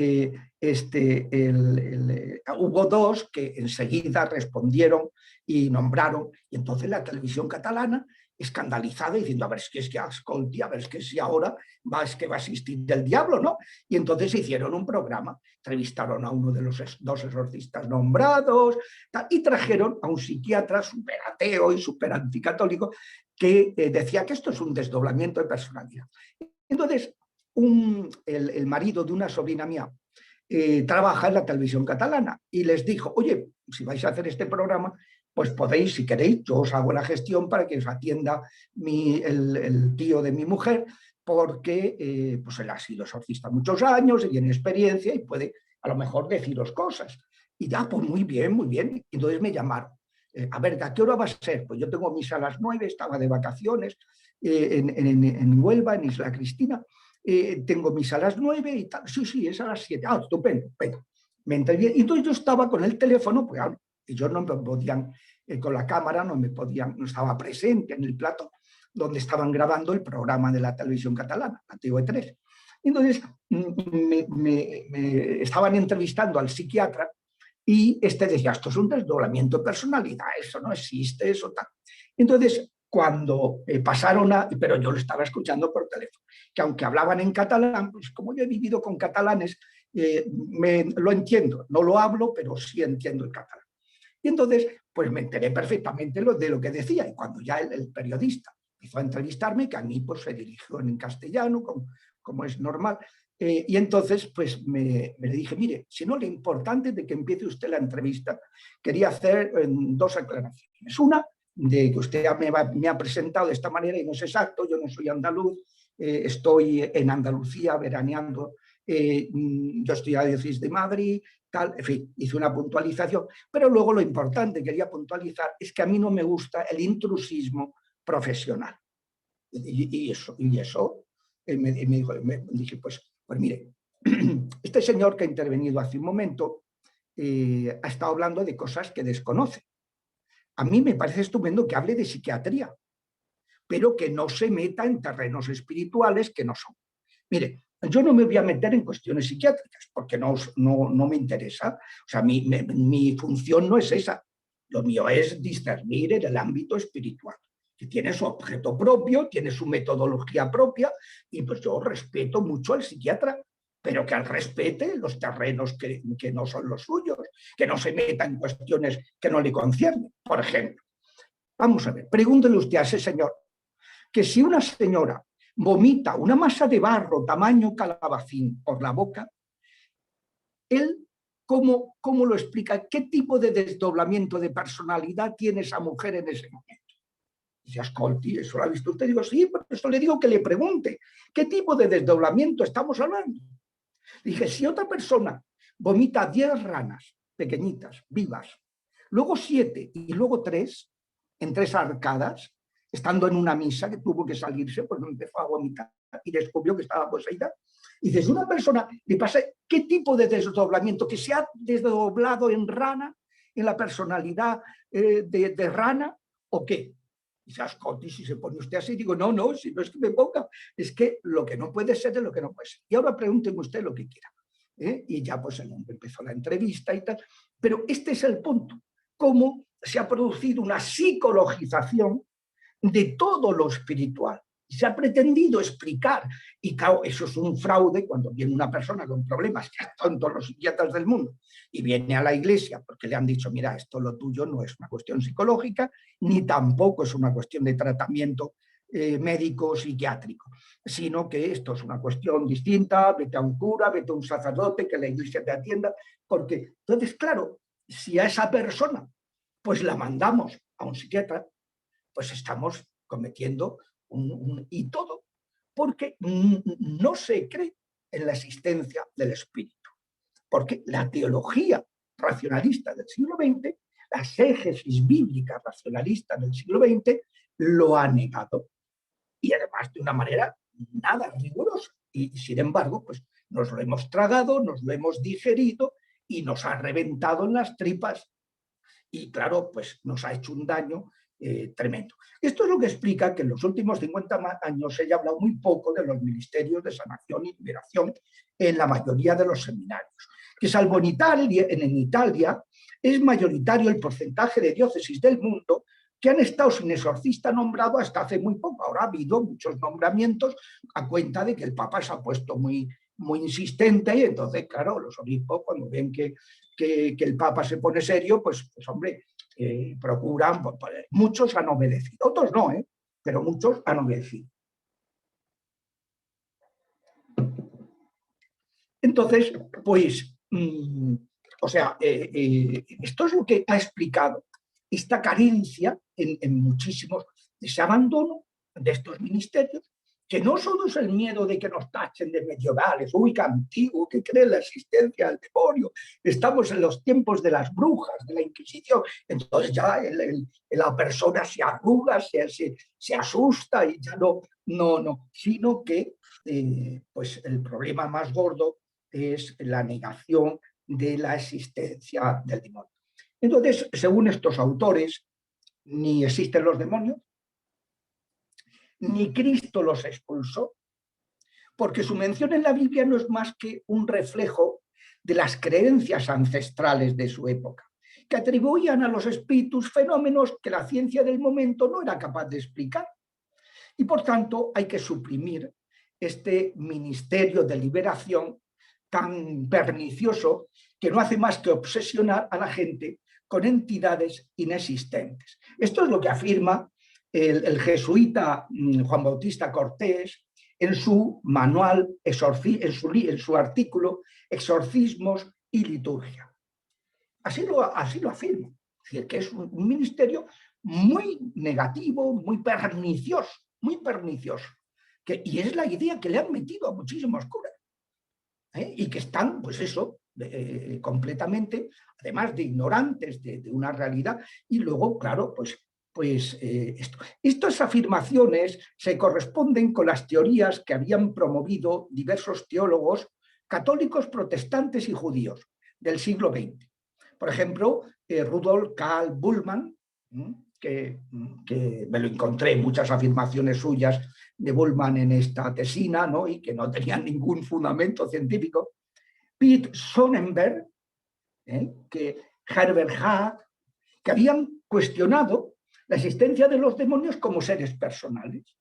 hubo dos que enseguida respondieron y nombraron, y entonces la televisión catalana, escandalizada, diciendo, a ver, es que Ascolti, a ver, es que si ahora va a existir el diablo, ¿no? Y entonces hicieron un programa, entrevistaron a uno de los dos exorcistas nombrados, y trajeron a un psiquiatra súper ateo y súper anticatólico, que decía que esto es un desdoblamiento de personalidad. Entonces, el marido de una sobrina mía trabaja en la televisión catalana y les dijo, oye, si vais a hacer este programa, pues podéis, si queréis, yo os hago la gestión para que os atienda el tío de mi mujer, porque pues él ha sido exorcista muchos años y tiene experiencia y puede a lo mejor deciros cosas. Y ya, pues muy bien, muy bien. Entonces me llamaron. A ver, ¿a qué hora va a ser? Pues yo tengo misa a las 9, estaba de vacaciones en Huelva, en Isla Cristina. Tengo misa a las 9 y tal. Sí, es a las 7. Ah, estupendo. Venga. Y entonces yo estaba con el teléfono, pues yo no me podían, con la cámara no estaba presente en el plato donde estaban grabando el programa de la televisión catalana, la TV3. Entonces me estaban entrevistando al psiquiatra y decía, esto es un desdoblamiento de personalidad, eso no existe, eso tal. Entonces, cuando pasaron pero yo lo estaba escuchando por teléfono, que aunque hablaban en catalán, pues como yo he vivido con catalanes, lo entiendo, no lo hablo, pero sí entiendo el catalán. Y entonces, pues me enteré perfectamente de lo que decía, y cuando ya el periodista empezó a entrevistarme, que a mí pues se dirigió en castellano, como es normal, y entonces pues me le dije, mire, si no, lo importante de que empiece usted la entrevista, quería hacer dos aclaraciones. Una, de que usted me ha presentado de esta manera y no es exacto, yo no soy andaluz, estoy en Andalucía veraneando, yo estoy a la diócesis de Madrid, tal, en fin, hice una puntualización, pero luego lo importante que quería puntualizar es que a mí no me gusta el intrusismo profesional. Y eso me dije, pues mire, este señor que ha intervenido hace un momento ha estado hablando de cosas que desconoce. A mí me parece estupendo que hable de psiquiatría, pero que no se meta en terrenos espirituales que no son. Mire, yo no me voy a meter en cuestiones psiquiátricas porque no me interesa. O sea, mi función no es esa. Lo mío es discernir en el ámbito espiritual, que tiene su objeto propio, tiene su metodología propia, y pues yo respeto mucho al psiquiatra, pero que respete los terrenos que no son los suyos, que no se meta en cuestiones que no le conciernen. Por ejemplo, vamos a ver, pregúntele usted a ese señor que si una señora vomita una masa de barro tamaño calabacín por la boca, él, ¿cómo lo explica? ¿Qué tipo de desdoblamiento de personalidad tiene esa mujer en ese momento? Dice, Ascolti, ¿eso lo ha visto usted? Digo, sí, por eso le digo que le pregunte, ¿qué tipo de desdoblamiento estamos hablando? Dije, si otra persona vomita 10 ranas pequeñitas, vivas, luego 7 y luego 3, en 3 arcadas, estando en una misa que tuvo que salirse porque empezó a vomitar y descubrió que estaba poseída, y dices, una persona le pasa, ¿qué tipo de desdoblamiento? Que se ha desdoblado en rana, en la personalidad de rana, ¿o qué? Dice, Ascolti, si se pone usted así, digo, no, si no es que me ponga, es que lo que no puede ser es lo que no puede ser. Y ahora pregúnteme usted lo que quiera. Y ya pues el hombre empezó la entrevista y tal. Pero este es el punto, cómo se ha producido una psicologización de todo lo espiritual. Se ha pretendido explicar, y claro, eso es un fraude cuando viene una persona con problemas, que son todos los psiquiatras del mundo, y viene a la iglesia porque le han dicho, mira, esto lo tuyo no es una cuestión psicológica, ni tampoco es una cuestión de tratamiento médico psiquiátrico, sino que esto es una cuestión distinta, vete a un cura, vete a un sacerdote, que la iglesia te atienda, porque entonces, claro, si a esa persona pues la mandamos a un psiquiatra, pues estamos cometiendo y todo porque no se cree en la existencia del espíritu. Porque la teología racionalista del siglo XX, la exégesis bíblica racionalista del siglo XX, lo ha negado. Y además de una manera nada rigurosa. Y sin embargo, pues nos lo hemos tragado, nos lo hemos digerido y nos ha reventado en las tripas. Y claro, pues nos ha hecho un daño tremendo. Esto es lo que explica que en los últimos 50 años se haya hablado muy poco de los ministerios de sanación y liberación en la mayoría de los seminarios. Que salvo en Italia es mayoritario el porcentaje de diócesis del mundo que han estado sin exorcista nombrado hasta hace muy poco. Ahora ha habido muchos nombramientos a cuenta de que el Papa se ha puesto muy insistente y entonces, claro, los obispos cuando ven que el Papa se pone serio, pues hombre, procuran, muchos han obedecido, otros no, pero muchos han obedecido. Entonces, pues, o sea, esto es lo que ha explicado esta carencia en muchísimos, ese abandono de estos ministerios, que no solo es el miedo de que nos tachen de medievales, uy, qué antiguo, que cree la existencia del demonio, estamos en los tiempos de las brujas, de la Inquisición, entonces ya la persona se arruga, se asusta y ya no, sino que pues el problema más gordo es la negación de la existencia del demonio. Entonces, según estos autores, ni existen los demonios, ni Cristo los expulsó, porque su mención en la Biblia no es más que un reflejo de las creencias ancestrales de su época, que atribuían a los espíritus fenómenos que la ciencia del momento no era capaz de explicar. Y por tanto hay que suprimir este ministerio de liberación tan pernicioso que no hace más que obsesionar a la gente con entidades inexistentes. Esto es lo que afirma el jesuita Juan Bautista Cortés en su manual, en su artículo Exorcismos y Liturgia. Así lo afirma. Es decir, que es un ministerio muy negativo, muy pernicioso, y es la idea que le han metido a muchísimos curas. Y que están, pues eso, completamente, además de ignorantes de una realidad, y luego, claro, estas afirmaciones se corresponden con las teorías que habían promovido diversos teólogos católicos, protestantes y judíos del siglo XX. Por ejemplo, Rudolf Karl Bullmann, que me lo encontré, muchas afirmaciones suyas de Bullmann en esta tesina, ¿no? Y que no tenían ningún fundamento científico. Pete Sonnenberg, que Herbert Haag, que habían cuestionado la existencia de los demonios como seres personales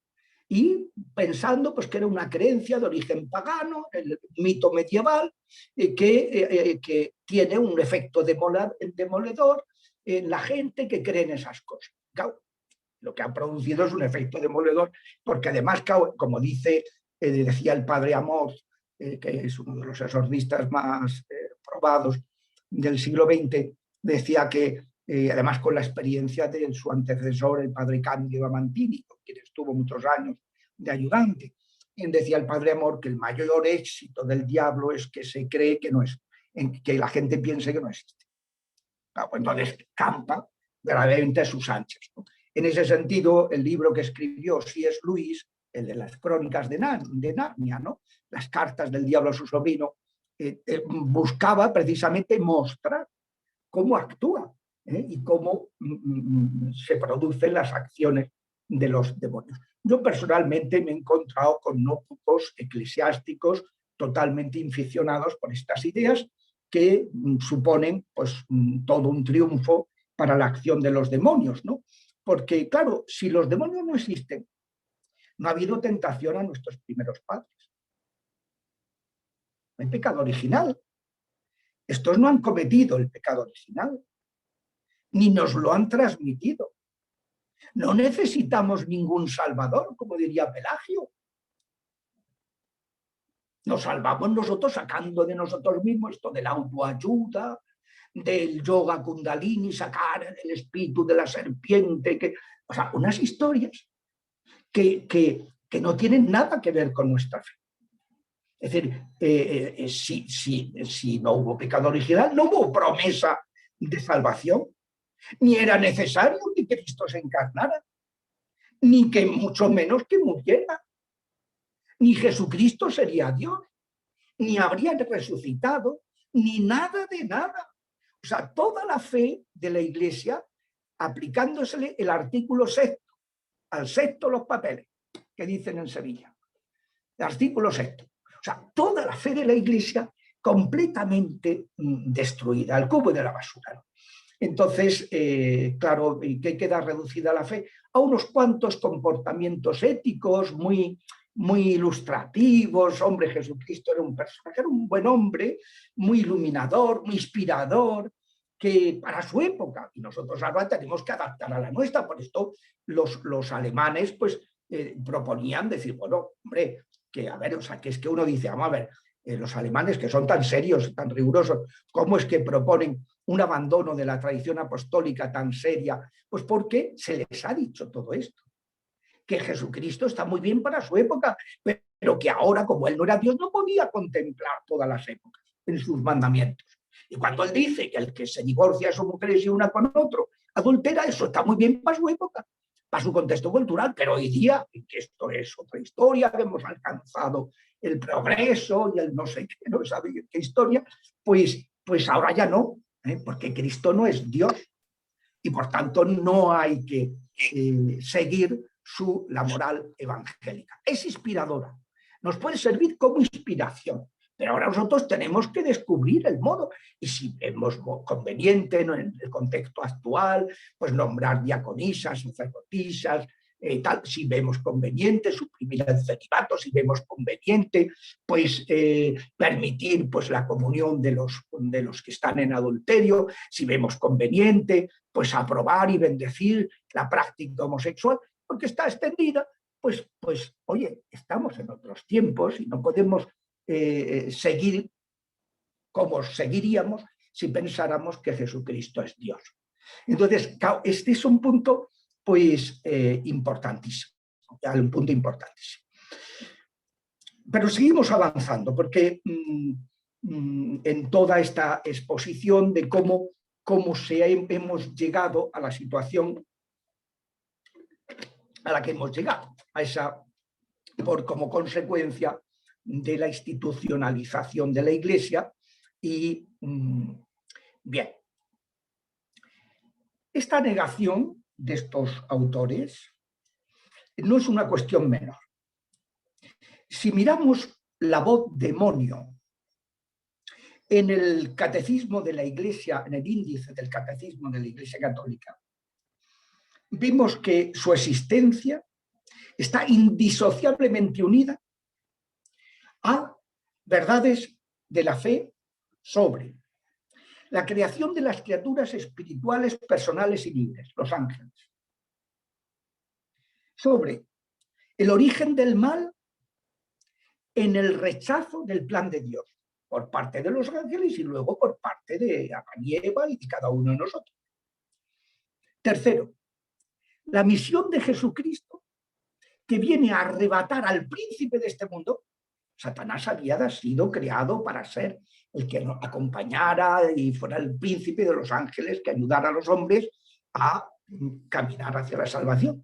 y pensando pues, que era una creencia de origen pagano, el mito medieval, que tiene un efecto demoledor en la gente que cree en esas cosas. Claro, lo que ha producido es un efecto demoledor, porque además, como decía el padre Amor, que es uno de los exorcistas más probados del siglo XX, decía que además con la experiencia de su antecesor, el padre Cándido Amantini, con quien estuvo muchos años de ayudante, decía el padre Amor que el mayor éxito del diablo es que se cree que no es, que la gente piense que no existe. Claro, pues entonces campa verdaderamente a sus anchas, ¿no? En ese sentido, el libro que escribió C.S. Lewis, el de las crónicas de Narnia, ¿no? Las cartas del diablo a su sobrino, buscaba precisamente mostrar cómo actúa y cómo se producen las acciones de los demonios. Yo personalmente me he encontrado con no pocos eclesiásticos totalmente inficionados por estas ideas que suponen pues, todo un triunfo para la acción de los demonios, ¿no? Porque, claro, si los demonios no existen, no ha habido tentación a nuestros primeros padres. No hay pecado original. Estos no han cometido el pecado original, ni nos lo han transmitido. No necesitamos ningún salvador, como diría Pelagio. Nos salvamos nosotros sacando de nosotros mismos esto de la autoayuda, del yoga kundalini, sacar el espíritu de la serpiente, o sea, unas historias que no tienen nada que ver con nuestra fe. Es decir, si no hubo pecado original, no hubo promesa de salvación, ni era necesario que Cristo se encarnara, ni que mucho menos que muriera, ni Jesucristo sería Dios, ni habría resucitado, ni nada de nada. O sea, toda la fe de la Iglesia aplicándosele el artículo 6, al 6 los papeles, que dicen en Sevilla. El artículo 6. O sea, toda la fe de la Iglesia completamente destruida, al cubo de la basura, ¿no? Entonces, claro, ¿qué queda reducida la fe? A unos cuantos comportamientos éticos muy ilustrativos. Hombre, Jesucristo era un personaje, era un buen hombre, muy iluminador, muy inspirador, que para su época, y nosotros ahora tenemos que adaptar a la nuestra. Por esto los alemanes pues proponían decir, bueno, hombre, que a ver, o sea, que es que uno dice, vamos a ver, los alemanes que son tan serios, tan rigurosos, ¿cómo es que proponen un abandono de la tradición apostólica tan seria? Pues porque se les ha dicho todo esto, que Jesucristo está muy bien para su época, pero que ahora, como él no era Dios, no podía contemplar todas las épocas en sus mandamientos. Y cuando él dice que el que se divorcia de su mujer y una con otro adultera, eso está muy bien para su época, para su contexto cultural, pero hoy día, que esto es otra historia, que hemos alcanzado el progreso y el no sé qué, no sabe qué historia, pues ahora ya no, porque Cristo no es Dios y por tanto no hay que seguir la moral evangélica. Es inspiradora, nos puede servir como inspiración, pero ahora nosotros tenemos que descubrir el modo, y si vemos conveniente, ¿no?, en el contexto actual, pues nombrar diaconisas, sacerdotisas, tal, si vemos conveniente suprimir el celibato, si vemos conveniente pues permitir pues la comunión de los que están en adulterio, si vemos conveniente pues aprobar y bendecir la práctica homosexual, porque está extendida, pues oye, estamos en otros tiempos y no podemos seguir como seguiríamos si pensáramos que Jesucristo es Dios. Entonces, este es un punto pues importantísimo, un punto importantísimo. Pero seguimos avanzando, porque en toda esta exposición de cómo hemos llegado a la situación a la que hemos llegado, como consecuencia de la institucionalización de la Iglesia. Y bien, esta negación de estos autores no es una cuestión menor. Si miramos la voz demonio en el catecismo de la Iglesia, en el índice del catecismo de la Iglesia Católica, vimos que su existencia está indisociablemente unida a verdades de la fe sobre la creación de las criaturas espirituales, personales y libres, los ángeles, sobre el origen del mal en el rechazo del plan de Dios por parte de los ángeles y luego por parte de Adán y Eva y de cada uno de nosotros. Tercero, la misión de Jesucristo, que viene a arrebatar al príncipe de este mundo. Satanás había sido creado para ser el que nos acompañara y fuera el príncipe de los ángeles que ayudara a los hombres a caminar hacia la salvación.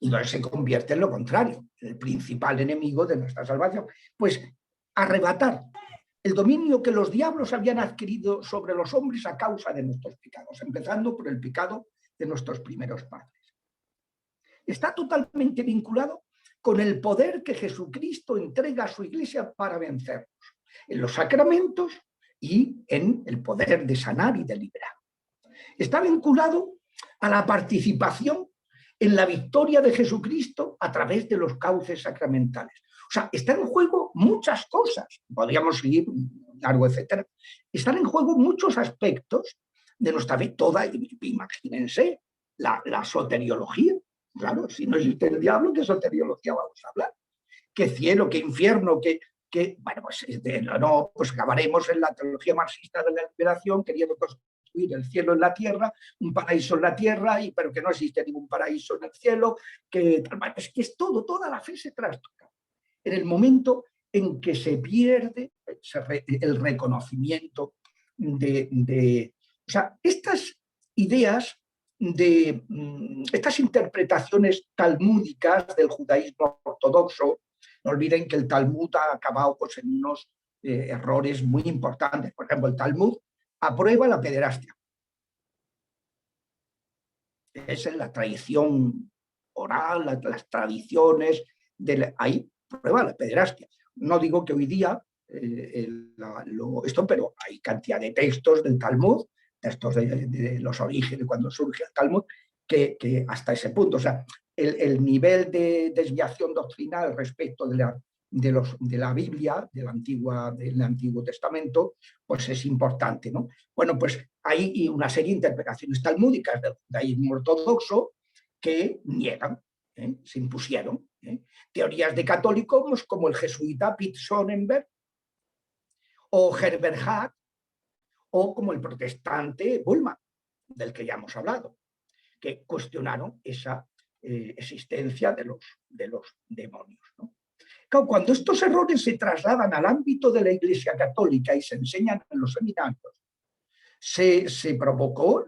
Y entonces se convierte en lo contrario, el principal enemigo de nuestra salvación. Pues arrebatar el dominio que los diablos habían adquirido sobre los hombres a causa de nuestros pecados, empezando por el pecado de nuestros primeros padres. Está totalmente vinculado con el poder que Jesucristo entrega a su Iglesia para vencernos, en los sacramentos y en el poder de sanar y de liberar. Está vinculado a la participación en la victoria de Jesucristo a través de los cauces sacramentales. O sea, están en juego muchas cosas, podríamos seguir largo, etcétera. Están en juego muchos aspectos de nuestra vida toda, imagínense, la soteriología. Claro, si no existe el diablo, ¿qué soteriología vamos a hablar? ¿Qué cielo, qué infierno, bueno, pues acabaremos en la teología marxista de la liberación, queriendo construir el cielo en la tierra, un paraíso en la tierra, pero que no existe ningún paraíso en el cielo, es que es toda la fe se trastoca. En el momento en que se pierde el reconocimiento o sea, estas ideas estas interpretaciones talmúdicas del judaísmo ortodoxo, no olviden que el Talmud ha acabado pues, en unos errores muy importantes. Por ejemplo, el Talmud aprueba la pederastia. es en la tradición oral, las tradiciones, ahí prueba la pederastia. No digo que hoy día esto, pero hay cantidad de textos del Talmud, textos de los orígenes, cuando surge el Talmud, que hasta ese punto, o sea, el nivel de desviación doctrinal respecto de la Biblia, del Antiguo Testamento, pues es importante, ¿no? Bueno, pues hay una serie de interpretaciones talmúdicas del judaísmo ortodoxo que niegan, se impusieron. Teorías de católicos como el jesuita Piet Sonnenberg o Herbert Hack, o como el protestante Bullmann, del que ya hemos hablado, que cuestionaron esa existencia de los demonios, ¿no? Claro, cuando estos errores se trasladan al ámbito de la Iglesia Católica y se enseñan en los seminarios, se provocó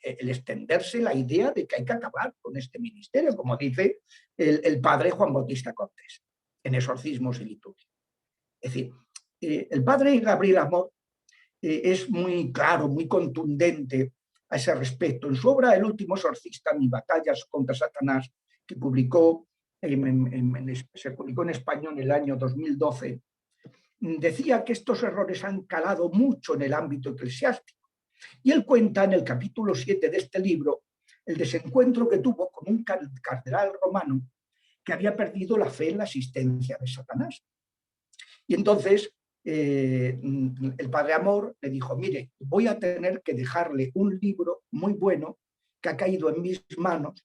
el extenderse la idea de que hay que acabar con este ministerio, como dice el padre Juan Bautista Cortés en Exorcismos y Liturgia. Es decir, el padre Gabriel Amor es muy claro, muy contundente a ese respecto. En su obra El último exorcista, Mis batallas contra Satanás, que se publicó en español en el año 2012, decía que estos errores han calado mucho en el ámbito eclesiástico. Y él cuenta en el capítulo 7 de este libro el desencuentro que tuvo con un cardenal romano que había perdido la fe en la existencia de Satanás. Y entonces el padre Amor le dijo, mire, voy a tener que dejarle un libro muy bueno que ha caído en mis manos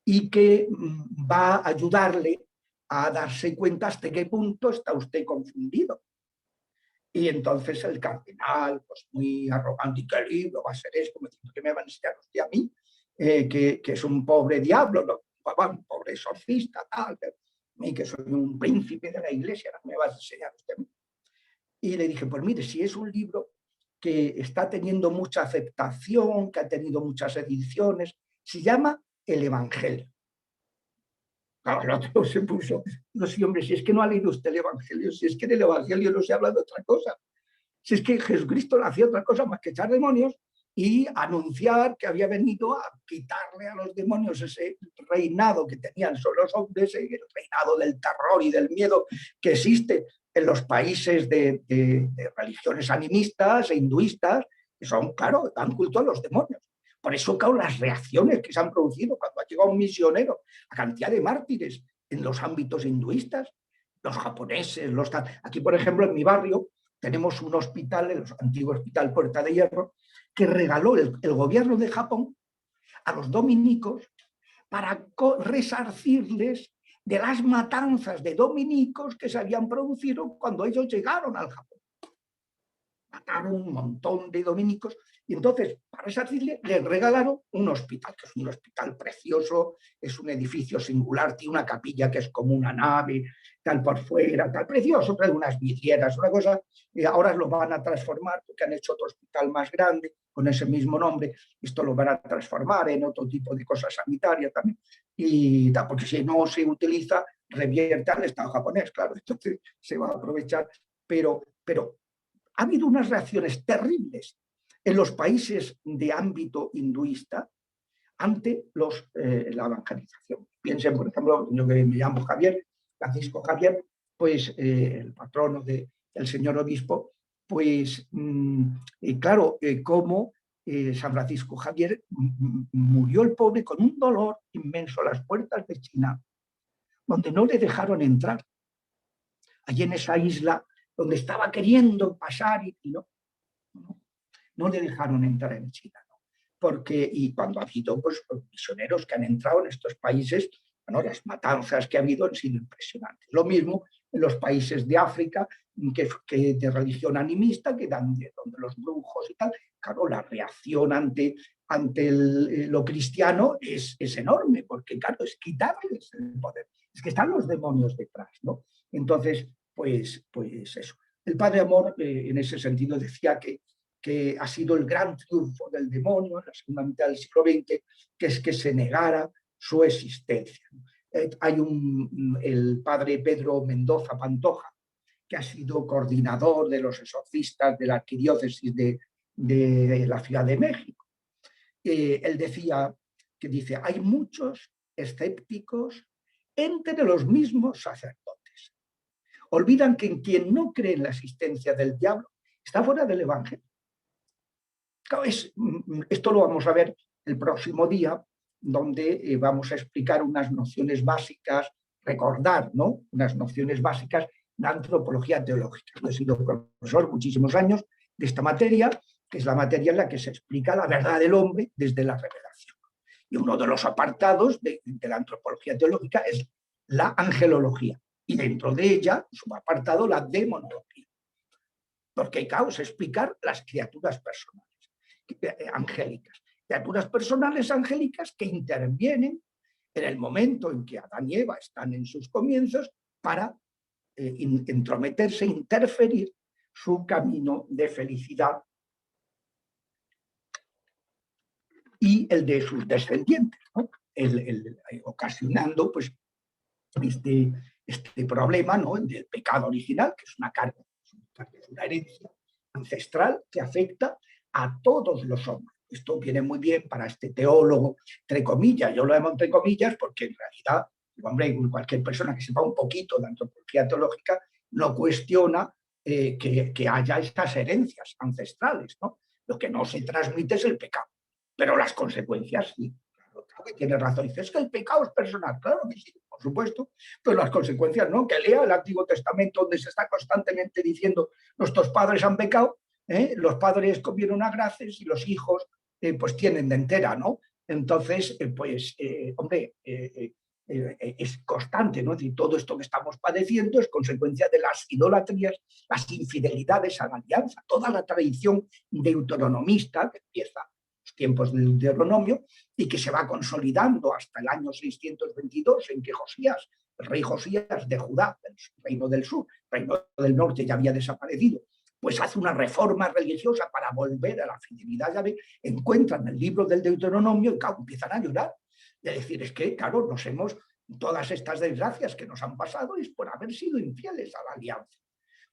y que va a ayudarle a darse cuenta hasta qué punto está usted confundido. Y entonces el cardenal, pues muy arrogante, ¿qué libro va a ser eso? Como diciendo, ¿qué me va a enseñar usted a mí? Que es un pobre diablo, ¿no? Un pobre exorcista, tal, y que soy un príncipe de la iglesia, ¿no me va a enseñar usted a mí? Y le dije, pues mire, si es un libro que está teniendo mucha aceptación, que ha tenido muchas ediciones, se llama El Evangelio. Claro, el otro se puso, no sé, hombre, si es que no ha leído usted el Evangelio, si es que en el Evangelio no se habla de otra cosa, si es que Jesucristo no hacía otra cosa más que echar demonios y anunciar que había venido a quitarle a los demonios ese reinado que tenían sobre los hombres, el reinado del terror y del miedo que existe en los países de religiones animistas e hinduistas, que son, claro, dan culto a los demonios. Por eso, claro, las reacciones que se han producido cuando ha llegado un misionero, la cantidad de mártires en los ámbitos hinduistas, los japoneses, aquí, por ejemplo, en mi barrio, tenemos un hospital, el antiguo Hospital Puerta de Hierro, que regaló el gobierno de Japón a los dominicos para resarcirles de las matanzas de dominicos que se habían producido cuando ellos llegaron al Japón. Mataron un montón de dominicos y entonces, para resarcirles, les regalaron un hospital, que es un hospital precioso, es un edificio singular, tiene una capilla que es como una nave, tal por fuera, tal precioso, trae unas vidrieras, una cosa, y ahora lo van a transformar porque han hecho otro hospital más grande con ese mismo nombre, esto lo van a transformar en otro tipo de cosas sanitarias también, y porque si no se utiliza, revierte al Estado japonés, claro, entonces se va a aprovechar, pero ha habido unas reacciones terribles en los países de ámbito hinduista ante la evangelización. Piensen, por ejemplo, yo que me llamo Javier, Francisco Javier, pues el patrono del señor obispo, pues claro, como San Francisco Javier murió el pobre con un dolor inmenso a las puertas de China, donde no le dejaron entrar. Allí en esa isla donde estaba queriendo pasar y no le dejaron entrar en China, ¿no? Porque, y cuando ha habido pues, los misioneros que han entrado en estos países, bueno, las matanzas que ha habido han sido impresionantes. Lo mismo en los países de África, que de religión animista, que dan donde los brujos y tal, claro, la reacción ante lo cristiano es enorme, porque claro, es quitarles el poder. Es que están los demonios detrás, ¿no? Entonces, pues eso. El padre Amor, en ese sentido, decía que ha sido el gran triunfo del demonio en la segunda mitad del siglo XX, que es que se negara su existencia. Hay el padre Pedro Mendoza Pantoja, que ha sido coordinador de los exorcistas de la arquidiócesis de la Ciudad de México. él decía, que dice, hay muchos escépticos entre los mismos sacerdotes. Olvidan que quien no cree en la existencia del diablo está fuera del Evangelio. Claro, esto lo vamos a ver el próximo día, donde vamos a explicar unas nociones básicas, recordar, ¿no?, unas nociones básicas de antropología teológica. Yo he sido profesor muchísimos años de esta materia, que es la materia en la que se explica la verdad del hombre desde la revelación. Y uno de los apartados de la antropología teológica es la angelología. Y dentro de ella, su apartado, la demonología. Porque hay que explicar las criaturas personales, angélicas. Criaturas personales angélicas que intervienen en el momento en que Adán y Eva están en sus comienzos para entrometerse, interferir su camino de felicidad y el de sus descendientes, ¿no? Ocasionando pues, este problema, ¿no?, del pecado original, que es una carga, una herencia ancestral que afecta a todos los hombres. Esto viene muy bien para este teólogo, entre comillas, yo lo llamo entre comillas porque en realidad, hombre, cualquier persona que sepa un poquito de antropología teológica no cuestiona que haya estas herencias ancestrales, ¿no? Lo que no se transmite es el pecado, pero las consecuencias sí. Claro que tiene razón, dice, es que el pecado es personal, claro que sí, por supuesto, pero las consecuencias no, que lea el Antiguo Testamento donde se está constantemente diciendo nuestros padres han pecado, los padres comieron a graces y los hijos pues tienen de entera, ¿no? Entonces, hombre, es constante, ¿no? Es decir, todo esto que estamos padeciendo es consecuencia de las idolatrías, las infidelidades a la alianza, toda la tradición deuteronomista que empieza en los tiempos del Deuteronomio y que se va consolidando hasta el año 622 en que Josías, el rey Josías de Judá, el reino del sur, el reino del norte ya había desaparecido, pues hace una reforma religiosa para volver a la fidelidad a Yahvé, encuentran el libro del Deuteronomio y claro, empiezan a llorar. Y a decir, es que, claro, todas estas desgracias que nos han pasado es por haber sido infieles a la alianza.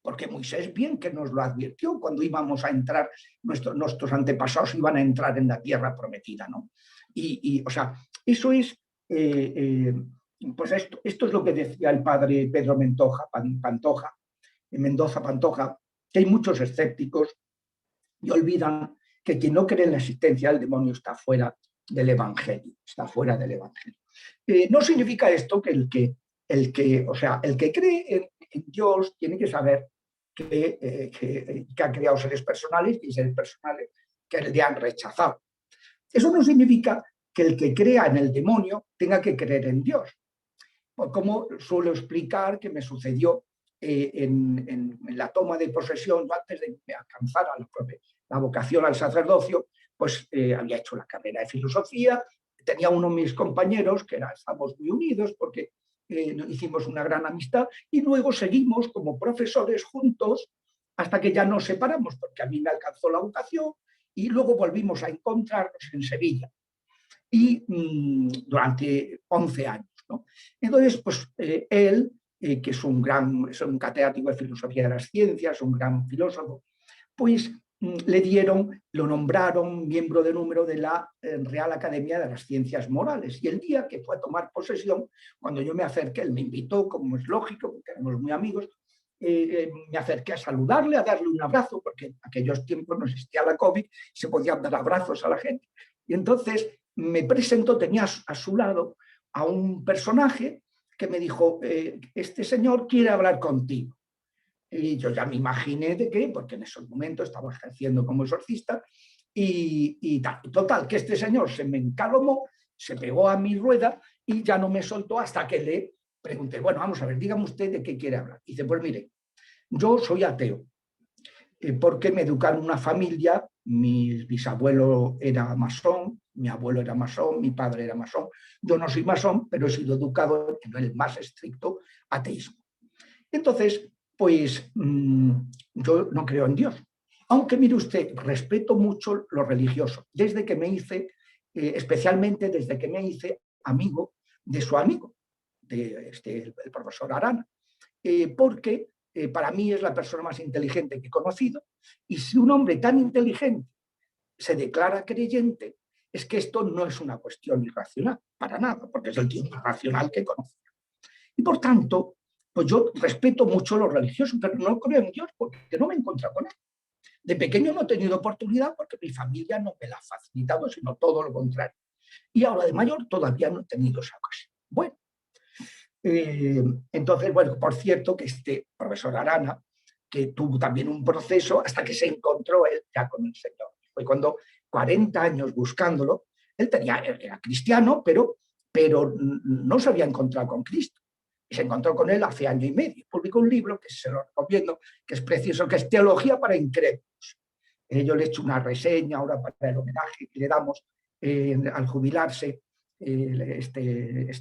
Porque Moisés bien que nos lo advirtió cuando íbamos a entrar, nuestros antepasados iban a entrar en la tierra prometida, ¿no? O sea, eso es, pues esto es lo que decía el padre Pedro Mendoza Pantoja, que hay muchos escépticos y olvidan que quien no cree en la existencia del demonio está fuera del Evangelio, está fuera del Evangelio. No significa esto que el que cree en Dios tiene que saber que ha creado seres personales y seres personales que le han rechazado. Eso no significa que el que crea en el demonio tenga que creer en Dios. Como suelo explicar que me sucedió en la toma de posesión, antes de alcanzar la vocación al sacerdocio, pues había hecho la carrera de filosofía, tenía uno de mis compañeros que estábamos muy unidos porque hicimos una gran amistad y luego seguimos como profesores juntos hasta que ya nos separamos porque a mí me alcanzó la vocación y luego volvimos a encontrarnos en Sevilla y durante 11 años, ¿no? Entonces, pues él, que es un catedrático de filosofía de las ciencias, un gran filósofo, pues lo nombraron miembro de número de la Real Academia de las Ciencias Morales. Y el día que fue a tomar posesión, cuando yo me acerqué, él me invitó, como es lógico, porque éramos muy amigos, me acerqué a saludarle, a darle un abrazo, porque en aquellos tiempos no existía la COVID, se podían dar abrazos a la gente. Y entonces me presentó, tenía a su lado a un personaje que me dijo, este señor quiere hablar contigo. Y yo ya me imaginé de qué, porque en esos momentos estaba ejerciendo como exorcista, y total, que este señor se me encalomó, se pegó a mi rueda y ya no me soltó hasta que le pregunté, bueno, vamos a ver, dígame usted de qué quiere hablar. Y dice, pues mire, yo soy ateo, porque me educaron en una familia, mi bisabuelo era masón, mi abuelo era masón, mi padre era masón, yo no soy masón, pero he sido educado en el más estricto ateísmo. Entonces, pues yo no creo en Dios. Aunque mire usted, respeto mucho lo religioso, desde que me hice, especialmente desde que me hice amigo de su amigo, el profesor Arana, porque para mí es la persona más inteligente que he conocido, y si un hombre tan inteligente se declara creyente, es que esto no es una cuestión irracional, para nada, porque es el tío más racional que conozco. Y por tanto, pues yo respeto mucho lo religioso, pero no creo en Dios porque no me he encontrado con él. De pequeño no he tenido oportunidad porque mi familia no me la ha facilitado, sino todo lo contrario. Y ahora de mayor todavía no he tenido esa ocasión. Bueno, entonces, bueno, por cierto que este profesor Arana, que tuvo también un proceso hasta que se encontró él ya con el Señor. Fue cuando 40 años buscándolo, él era cristiano, pero no se había encontrado con Cristo. Y se encontró con él hace año y medio. Publicó un libro que se lo recomiendo, que es precioso, que es Teología para Incrédulos. Yo le he hecho una reseña ahora para el homenaje que le damos al jubilarse en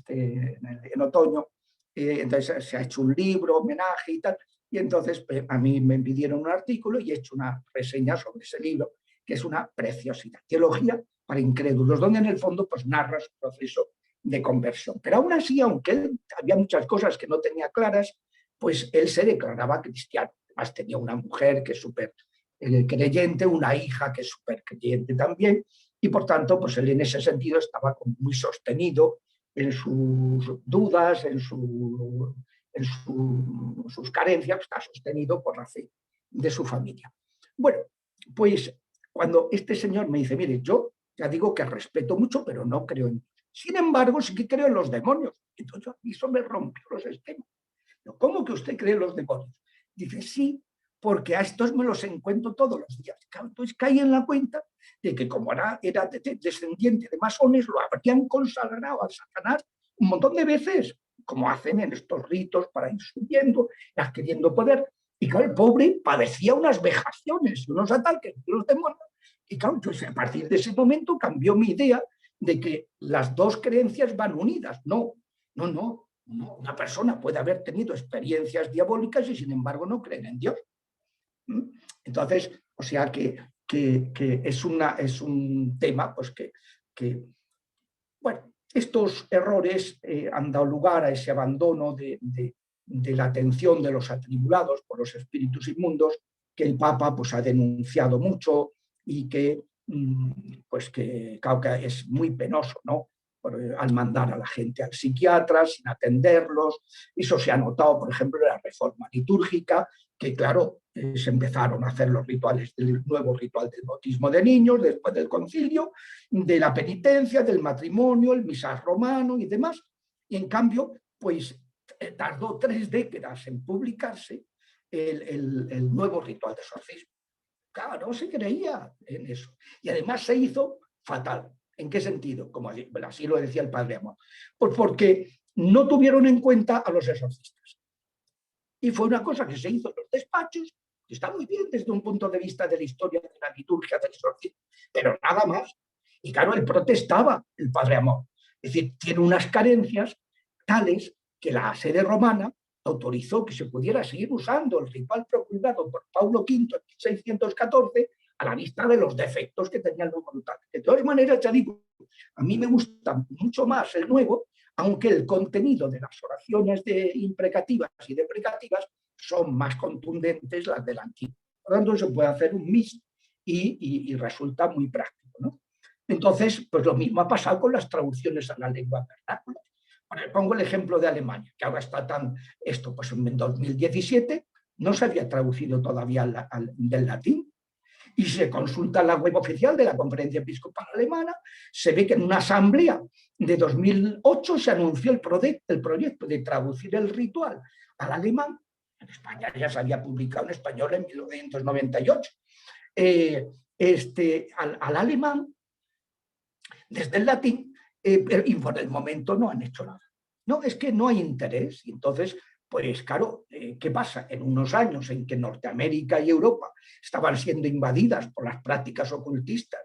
otoño. Entonces se ha hecho un libro, homenaje y tal. Y entonces a mí me pidieron un artículo y he hecho una reseña sobre ese libro, que es una preciosidad. Teología para Incrédulos, donde en el fondo pues narra su proceso de conversión. Pero aún así, aunque él había muchas cosas que no tenía claras, pues él se declaraba cristiano. Además tenía una mujer que es súper creyente, una hija que es súper creyente también, y por tanto, pues él en ese sentido estaba muy sostenido en sus dudas, en sus carencias, está sostenido por la fe de su familia. Bueno, pues cuando este señor me dice, mire, yo ya digo que respeto mucho, pero no creo en Dios. Sin embargo, sí que creo en los demonios. Entonces, a mí eso me rompió los esquemas. ¿Cómo que usted cree en los demonios? Dice, sí, porque a estos me los encuentro todos los días. Entonces caí en la cuenta de que como era descendiente de masones, lo habrían consagrado a Satanás un montón de veces, como hacen en estos ritos para ir subiendo, adquiriendo poder. Y claro, el pobre padecía unas vejaciones, unos ataques de los demonios. Y claro, entonces, a partir de ese momento cambió mi idea de que las dos creencias van unidas. No. Una persona puede haber tenido experiencias diabólicas y sin embargo no creen en Dios. Entonces, o sea que es un tema pues que bueno, estos errores han dado lugar a ese abandono de la atención de los atribulados por los espíritus inmundos, que el Papa pues, ha denunciado mucho y que, pues claro, que es muy penoso, ¿no? Al mandar a la gente al psiquiatra sin atenderlos. Eso se ha notado, por ejemplo, en la reforma litúrgica, que claro, se empezaron a hacer los rituales del nuevo ritual del bautismo de niños después del concilio, de la penitencia, del matrimonio, el misal romano y demás. Y en cambio, pues tardó 3 décadas en publicarse el nuevo ritual de exorcismo. Claro, no se creía en eso. Y además se hizo fatal. ¿En qué sentido? Como así lo decía el padre Amor. Pues porque no tuvieron en cuenta a los exorcistas. Y fue una cosa que se hizo en los despachos, que está muy bien desde un punto de vista de la historia de la liturgia del exorcismo, pero nada más. Y claro, él protestaba, el padre Amor. Es decir, tiene unas carencias tales que la sede romana autorizó que se pudiera seguir usando el ritual promulgado por Paulo V en 1614 a la vista de los defectos que tenía el nuevo ritual. De todas maneras, ya digo, a mí me gusta mucho más el nuevo, aunque el contenido de las oraciones imprecativas y deprecativas son más contundentes las del antiguo. Por lo tanto, se puede hacer un mix y resulta muy práctico, ¿no? Entonces, pues lo mismo ha pasado con las traducciones a la lengua vernácula. Pongo el ejemplo de Alemania, que ahora está pues en 2017 no se había traducido todavía del latín. Y si se consulta la web oficial de la Conferencia Episcopal Alemana, se ve que en una asamblea de 2008 se anunció el proyecto de traducir el ritual al alemán. En España ya se había publicado en español en 1998. Al alemán, desde el latín, y por el momento no han hecho nada. No, es que no hay interés. Y entonces, pues claro, ¿qué pasa? En unos años en que Norteamérica y Europa estaban siendo invadidas por las prácticas ocultistas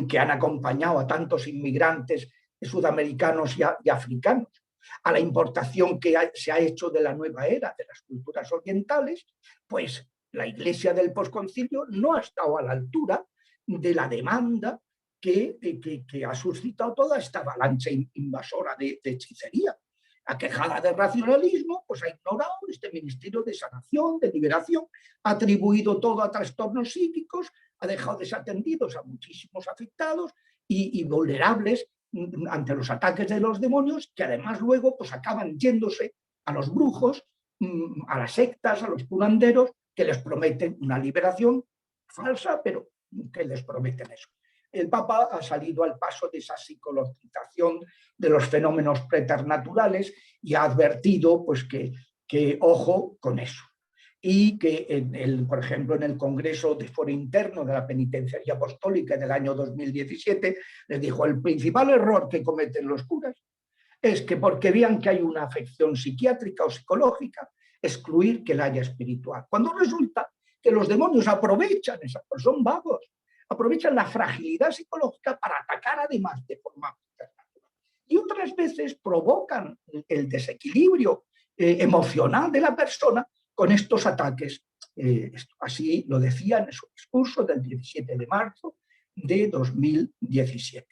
que han acompañado a tantos inmigrantes sudamericanos y africanos, a la importación que se ha hecho de la nueva era de las culturas orientales, pues la Iglesia del posconcilio no ha estado a la altura de la demanda que ha suscitado toda esta avalancha invasora de hechicería. Aquejada de racionalismo, pues ha ignorado este ministerio de sanación, de liberación, ha atribuido todo a trastornos psíquicos, ha dejado desatendidos a muchísimos afectados y vulnerables ante los ataques de los demonios, que además luego pues acaban yéndose a los brujos, a las sectas, a los curanderos, que les prometen una liberación falsa, pero que les prometen eso. El Papa ha salido al paso de esa psicologización de los fenómenos preternaturales y ha advertido pues, que ojo con eso. Y que, por ejemplo, en el Congreso de Foro Interno de la Penitenciaría Apostólica del año 2017, les dijo: el principal error que cometen los curas es que, porque vean que hay una afección psiquiátrica o psicológica, excluir que la haya espiritual. Cuando resulta que los demonios aprovechan esa, pues son vagos, aprovechan la fragilidad psicológica para atacar además de forma supernatural. Y otras veces provocan el desequilibrio emocional de la persona con estos ataques. Así lo decía en su discurso del 17 de marzo de 2017.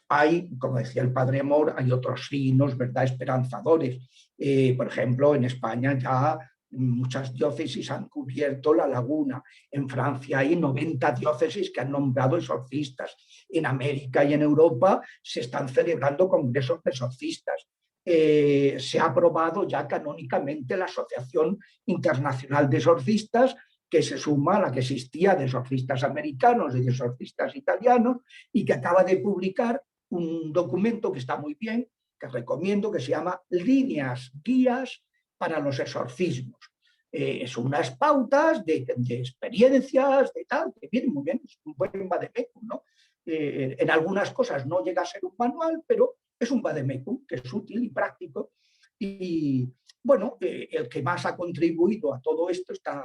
Hay, como decía el padre Mor, hay otros signos, ¿verdad?, esperanzadores. Por ejemplo, en España ya muchas diócesis han cubierto la laguna. En Francia hay 90 diócesis que han nombrado exorcistas. En América y en Europa se están celebrando congresos de exorcistas. Se ha aprobado ya canónicamente la Asociación Internacional de Exorcistas, que se suma a la que existía de exorcistas americanos y de exorcistas italianos, y que acaba de publicar un documento que está muy bien, que recomiendo, que se llama Líneas Guías para los Exorcismos. Son unas pautas de experiencias, de tal, que vienen muy bien, es un buen vademecum, ¿no? En algunas cosas no llega a ser un manual, pero es un vademecum que es útil y práctico. Y bueno, el que más ha contribuido a todo esto, esta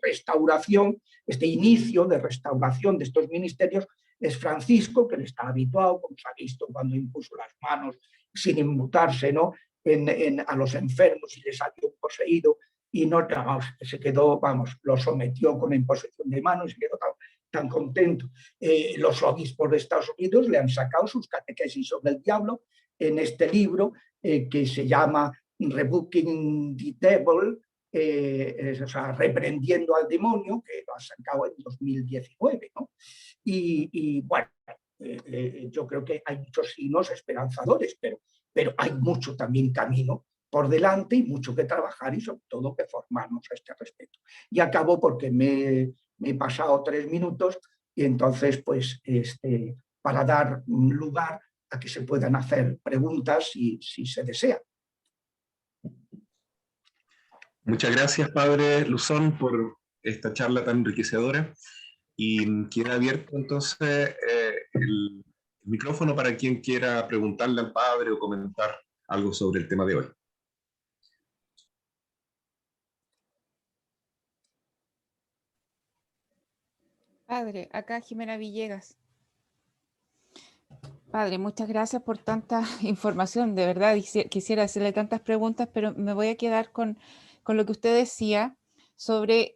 restauración, este inicio de restauración de estos ministerios, es Francisco, que le está habituado, como se ha visto cuando impuso las manos sin inmutarse, ¿no?, a los enfermos y les salió poseído, y no, vamos, se quedó, vamos, lo sometió con imposición de manos y se quedó tan contento. Los obispos de Estados Unidos le han sacado sus catequesis sobre el diablo en este libro que se llama Rebuking the Devil, o sea, reprendiendo al demonio, que lo ha sacado en 2019, ¿no? Y bueno, yo creo que hay muchos signos esperanzadores, pero hay mucho también camino por delante y mucho que trabajar y sobre todo que formarnos a este respecto. Y acabo porque me he pasado 3 minutos y entonces pues para dar lugar a que se puedan hacer preguntas si se desea. Muchas gracias, padre Luzón, por esta charla tan enriquecedora. Y queda abierto entonces el micrófono para quien quiera preguntarle al padre o comentar algo sobre el tema de hoy. Padre, acá Jimena Villegas. Padre, muchas gracias por tanta información. De verdad, quisiera hacerle tantas preguntas, pero me voy a quedar con lo que usted decía sobre,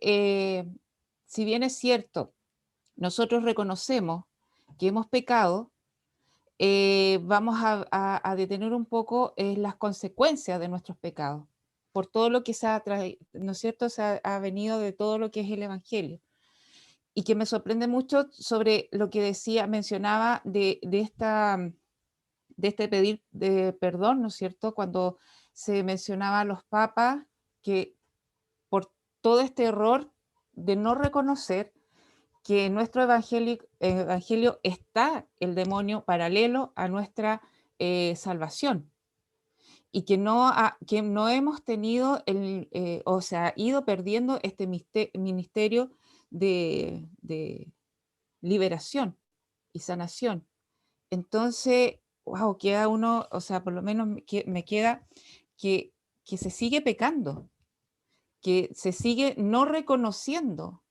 si bien es cierto, nosotros reconocemos que hemos pecado, vamos a detener un poco las consecuencias de nuestros pecados, por todo lo que se ha traído, ¿no es cierto?, ha venido de todo lo que es el Evangelio. Y que me sorprende mucho sobre lo que mencionaba de este pedir de perdón, ¿no es cierto?, cuando se mencionaba a los papas que por todo este error de no reconocer que en nuestro evangelio está el demonio paralelo a nuestra salvación, y que no hemos tenido, o sea, ido perdiendo este ministerio de liberación y sanación. Entonces, wow, queda uno, o sea, por lo menos me queda que se sigue pecando, que se sigue no reconociendo,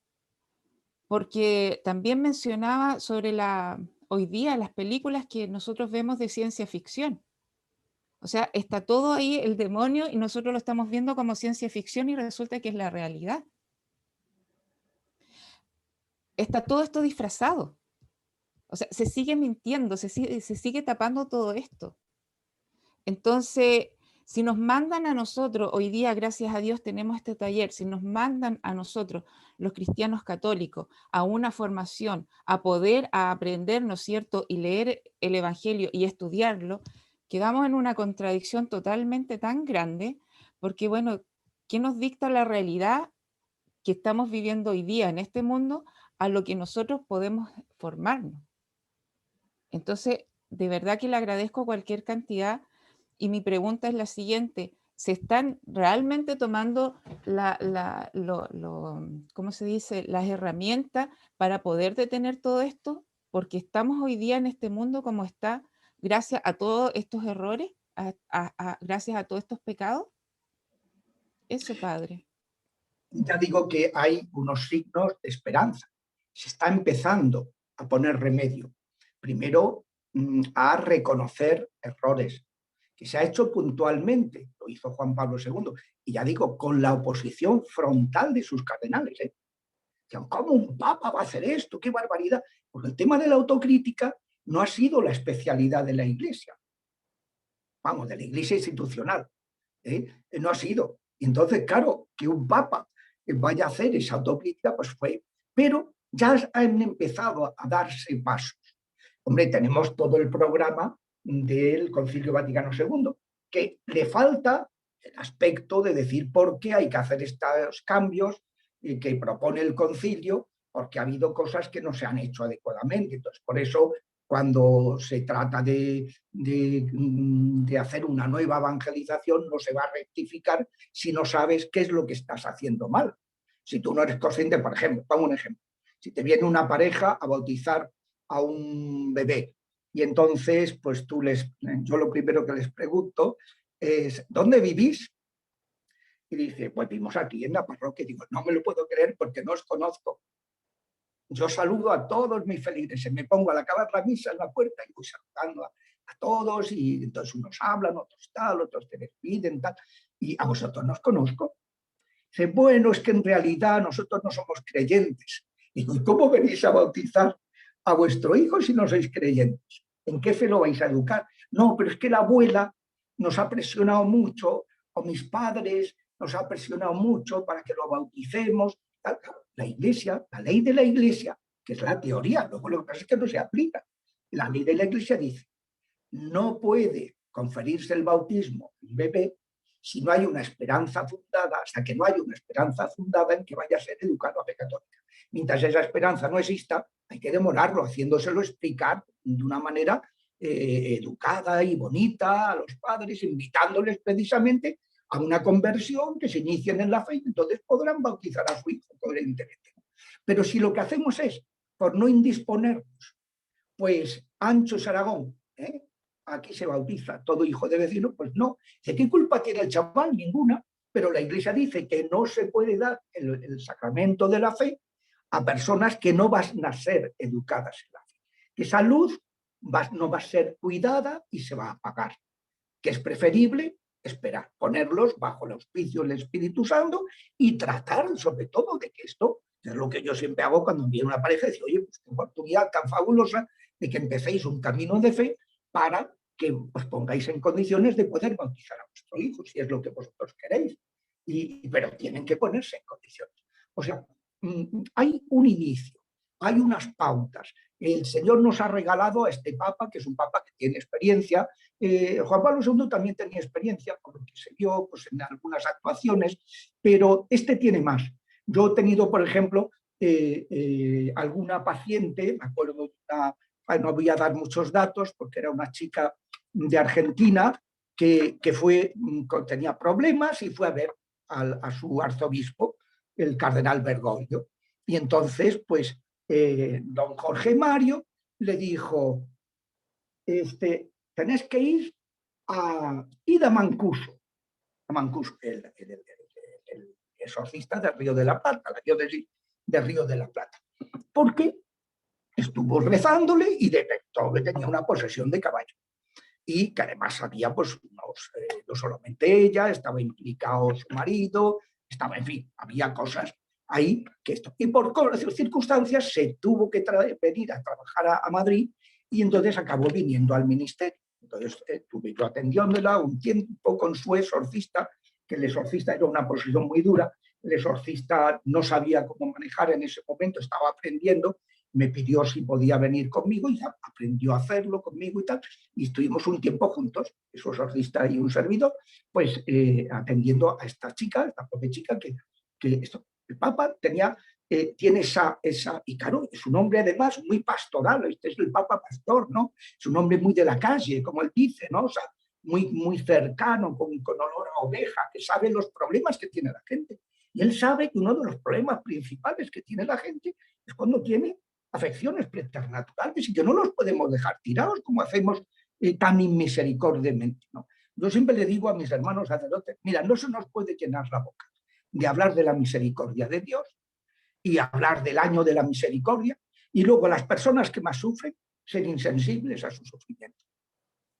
porque también mencionaba sobre hoy día las películas que nosotros vemos de ciencia ficción. O sea, está todo ahí el demonio y nosotros lo estamos viendo como ciencia ficción y resulta que es la realidad. Está todo esto disfrazado. O sea, se sigue mintiendo, se sigue tapando todo esto. Entonces, Si nos mandan a nosotros, hoy día gracias a Dios tenemos este taller, si nos mandan a nosotros, los cristianos católicos, a una formación, a poder a aprender, ¿no es cierto?, y leer el Evangelio y estudiarlo, quedamos en una contradicción totalmente tan grande, porque bueno, ¿qué nos dicta la realidad que estamos viviendo hoy día en este mundo a lo que nosotros podemos formarnos? Entonces, de verdad que le agradezco cualquier cantidad. Y mi pregunta es la siguiente: ¿se están realmente tomando ¿cómo se dice?, las herramientas para poder detener todo esto? Porque estamos hoy día en este mundo como está, gracias a todos estos errores, gracias a todos estos pecados. Eso, padre. Ya digo que hay unos signos de esperanza. Se está empezando a poner remedio. Primero, a reconocer errores, que se ha hecho puntualmente, lo hizo Juan Pablo II, y ya digo, con la oposición frontal de sus cardenales. ¿Cómo un papa va a hacer esto? ¡Qué barbaridad! Porque el tema de la autocrítica no ha sido la especialidad de la Iglesia, vamos, de la Iglesia institucional, no ha sido. Y entonces, claro, que un papa vaya a hacer esa autocrítica, pues fue, pero ya han empezado a darse pasos. Hombre, tenemos todo el programa del Concilio Vaticano II, que le falta el aspecto de decir por qué hay que hacer estos cambios que propone el concilio, porque ha habido cosas que no se han hecho adecuadamente. Entonces, por eso, cuando se trata de hacer una nueva evangelización, no se va a rectificar si no sabes qué es lo que estás haciendo mal. Si tú no eres consciente, por ejemplo, pongo un ejemplo, si te viene una pareja a bautizar a un bebé y entonces pues yo lo primero que les pregunto es: ¿dónde vivís? Y dice: pues vivimos aquí en la parroquia. Y digo: no me lo puedo creer porque no os conozco. Yo saludo a todos mis feligreses, me pongo al acabar la misa en la puerta y voy saludando a todos, y entonces unos hablan, otros tal, otros te despiden, tal, y a vosotros no os conozco. Dice: bueno, es que en realidad nosotros no somos creyentes. Digo: ¿y cómo venís a bautizar a vuestro hijo si no sois creyentes? ¿En qué fe lo vais a educar? No, pero es que la abuela nos ha presionado mucho, o mis padres nos ha presionado mucho para que lo bauticemos. La Iglesia, la ley de la Iglesia, que es la teoría, luego lo que pasa es que no se aplica. La ley de la Iglesia dice: no puede conferirse el bautismo a un bebé si no hay una esperanza fundada, hasta que no hay una esperanza fundada en que vaya a ser educado a fe católica. Mientras esa esperanza no exista, hay que demorarlo, haciéndoselo explicar de una manera educada y bonita a los padres, invitándoles precisamente a una conversión, que se inicien en la fe, y entonces podrán bautizar a su hijo coherentemente. Pero si lo que hacemos es, por no indisponernos, pues Ancho es Aragón, aquí se bautiza todo hijo de vecino, pues no. ¿Qué culpa tiene el chaval? Ninguna. Pero la Iglesia dice que no se puede dar el sacramento de la fe a personas que no van a ser educadas en la fe. Que esa luz no va a ser cuidada y se va a apagar. Que es preferible esperar, ponerlos bajo el auspicio del Espíritu Santo y tratar sobre todo de que esto, que es lo que yo siempre hago cuando viene una pareja, dice: oye, pues qué oportunidad tan fabulosa de que empecéis un camino de fe para que os pongáis en condiciones de poder bautizar a vuestro hijo, si es lo que vosotros queréis. Pero tienen que ponerse en condiciones. O sea, hay un inicio, hay unas pautas. El Señor nos ha regalado a este Papa, que es un Papa que tiene experiencia. Juan Pablo II también tenía experiencia, por lo que se vio pues, en algunas actuaciones, pero este tiene más. Yo he tenido, por ejemplo, alguna paciente, me acuerdo de una, no voy a dar muchos datos porque era una chica de Argentina que tenía problemas y fue a ver a su arzobispo, el cardenal Bergoglio. Y entonces, pues, don Jorge Mario le dijo: tenéis que ir a Mancuso, el exorcista del Río de la Plata, la diócesis del Río de la Plata. Porque estuvo rezándole y detectó que tenía una posesión de caballo. Y que además había, pues, no solamente ella, estaba implicado su marido, estaba, en fin, había cosas ahí que esto. Y por circunstancias se tuvo que venir a trabajar a Madrid, y entonces acabó viniendo al ministerio. Entonces estuve yo atendiéndola un tiempo con su exorcista, que el exorcista era una posición muy dura. El exorcista no sabía cómo manejar en ese momento, estaba aprendiendo, me pidió si podía venir conmigo y ya aprendió a hacerlo conmigo y tal, y estuvimos un tiempo juntos, su exorcista y un servidor, pues atendiendo a esta chica, esta pobre chica que esto, el Papa tiene esa, y claro, es un hombre además muy pastoral, este es el Papa pastor, ¿no? Es un hombre muy de la calle, como él dice, ¿no? O sea, muy cercano, con olor a oveja, que sabe los problemas que tiene la gente. Y él sabe que uno de los problemas principales que tiene la gente es cuando tiene afecciones preternaturales y que no los podemos dejar tirados como hacemos tan inmisericordiamente, ¿no? Yo siempre le digo a mis hermanos sacerdotes, mira, no se nos puede llenar la boca de hablar de la misericordia de Dios y hablar del año de la misericordia y luego las personas que más sufren ser insensibles a su sufrimiento.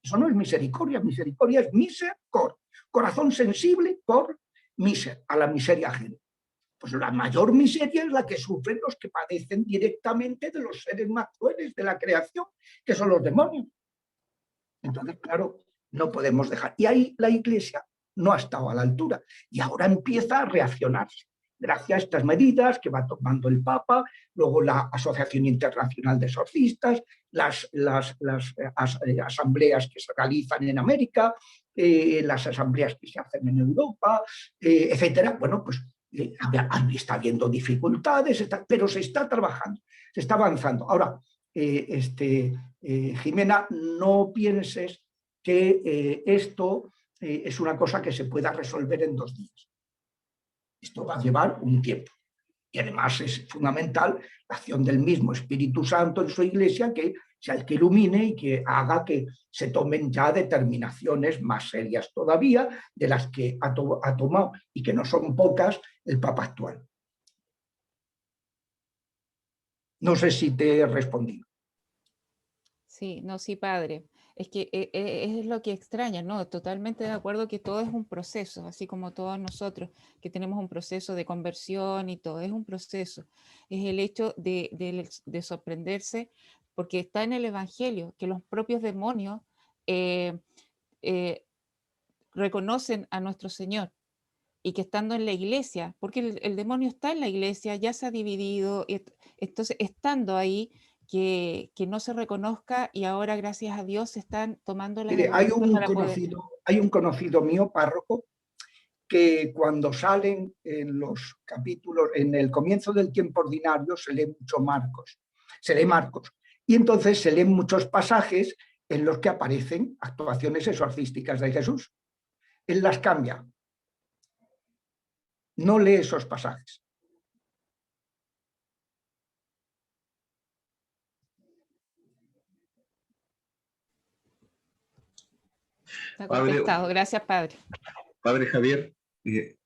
Eso no es misericordia, misericordia es misericor, corazón sensible por a la miseria ajena. Pues la mayor miseria es la que sufren los que padecen directamente de los seres más crueles de la creación, que son los demonios. Entonces, claro, no podemos dejar. Y ahí la Iglesia no ha estado a la altura y ahora empieza a reaccionarse. Gracias a estas medidas que va tomando el Papa, luego la Asociación Internacional de Exorcistas, las asambleas que se realizan en América, las asambleas que se hacen en Europa, etcétera. Bueno, pues está habiendo dificultades, pero se está trabajando, se está avanzando. Ahora, Jimena, no pienses que esto es una cosa que se pueda resolver en 2 días. Esto va a llevar un tiempo. Y además es fundamental la acción del mismo Espíritu Santo en su Iglesia, que sea el que ilumine y que haga que se tomen ya determinaciones más serias todavía de las que ha tomado, y que no son pocas, el Papa actual. No sé si te he respondido. Sí, no, sí, padre. Es que es lo que extraña, ¿no? Totalmente de acuerdo que todo es un proceso, así como todos nosotros, que tenemos un proceso de conversión y todo, es un proceso. Es el hecho de sorprenderse, porque está en el Evangelio, que los propios demonios reconocen a nuestro Señor, y que estando en la iglesia, porque el demonio está en la iglesia, ya se ha dividido, entonces estando ahí, que no se reconozca, y ahora gracias a Dios se están tomando las herramientas para poder... Hay un conocido mío, párroco, que cuando salen en los capítulos, en el comienzo del tiempo ordinario, se lee mucho Marcos, y entonces se leen muchos pasajes en los que aparecen actuaciones exorcísticas de Jesús. Él las cambia, no lee esos pasajes. Está contestado. Gracias, padre. Padre Javier,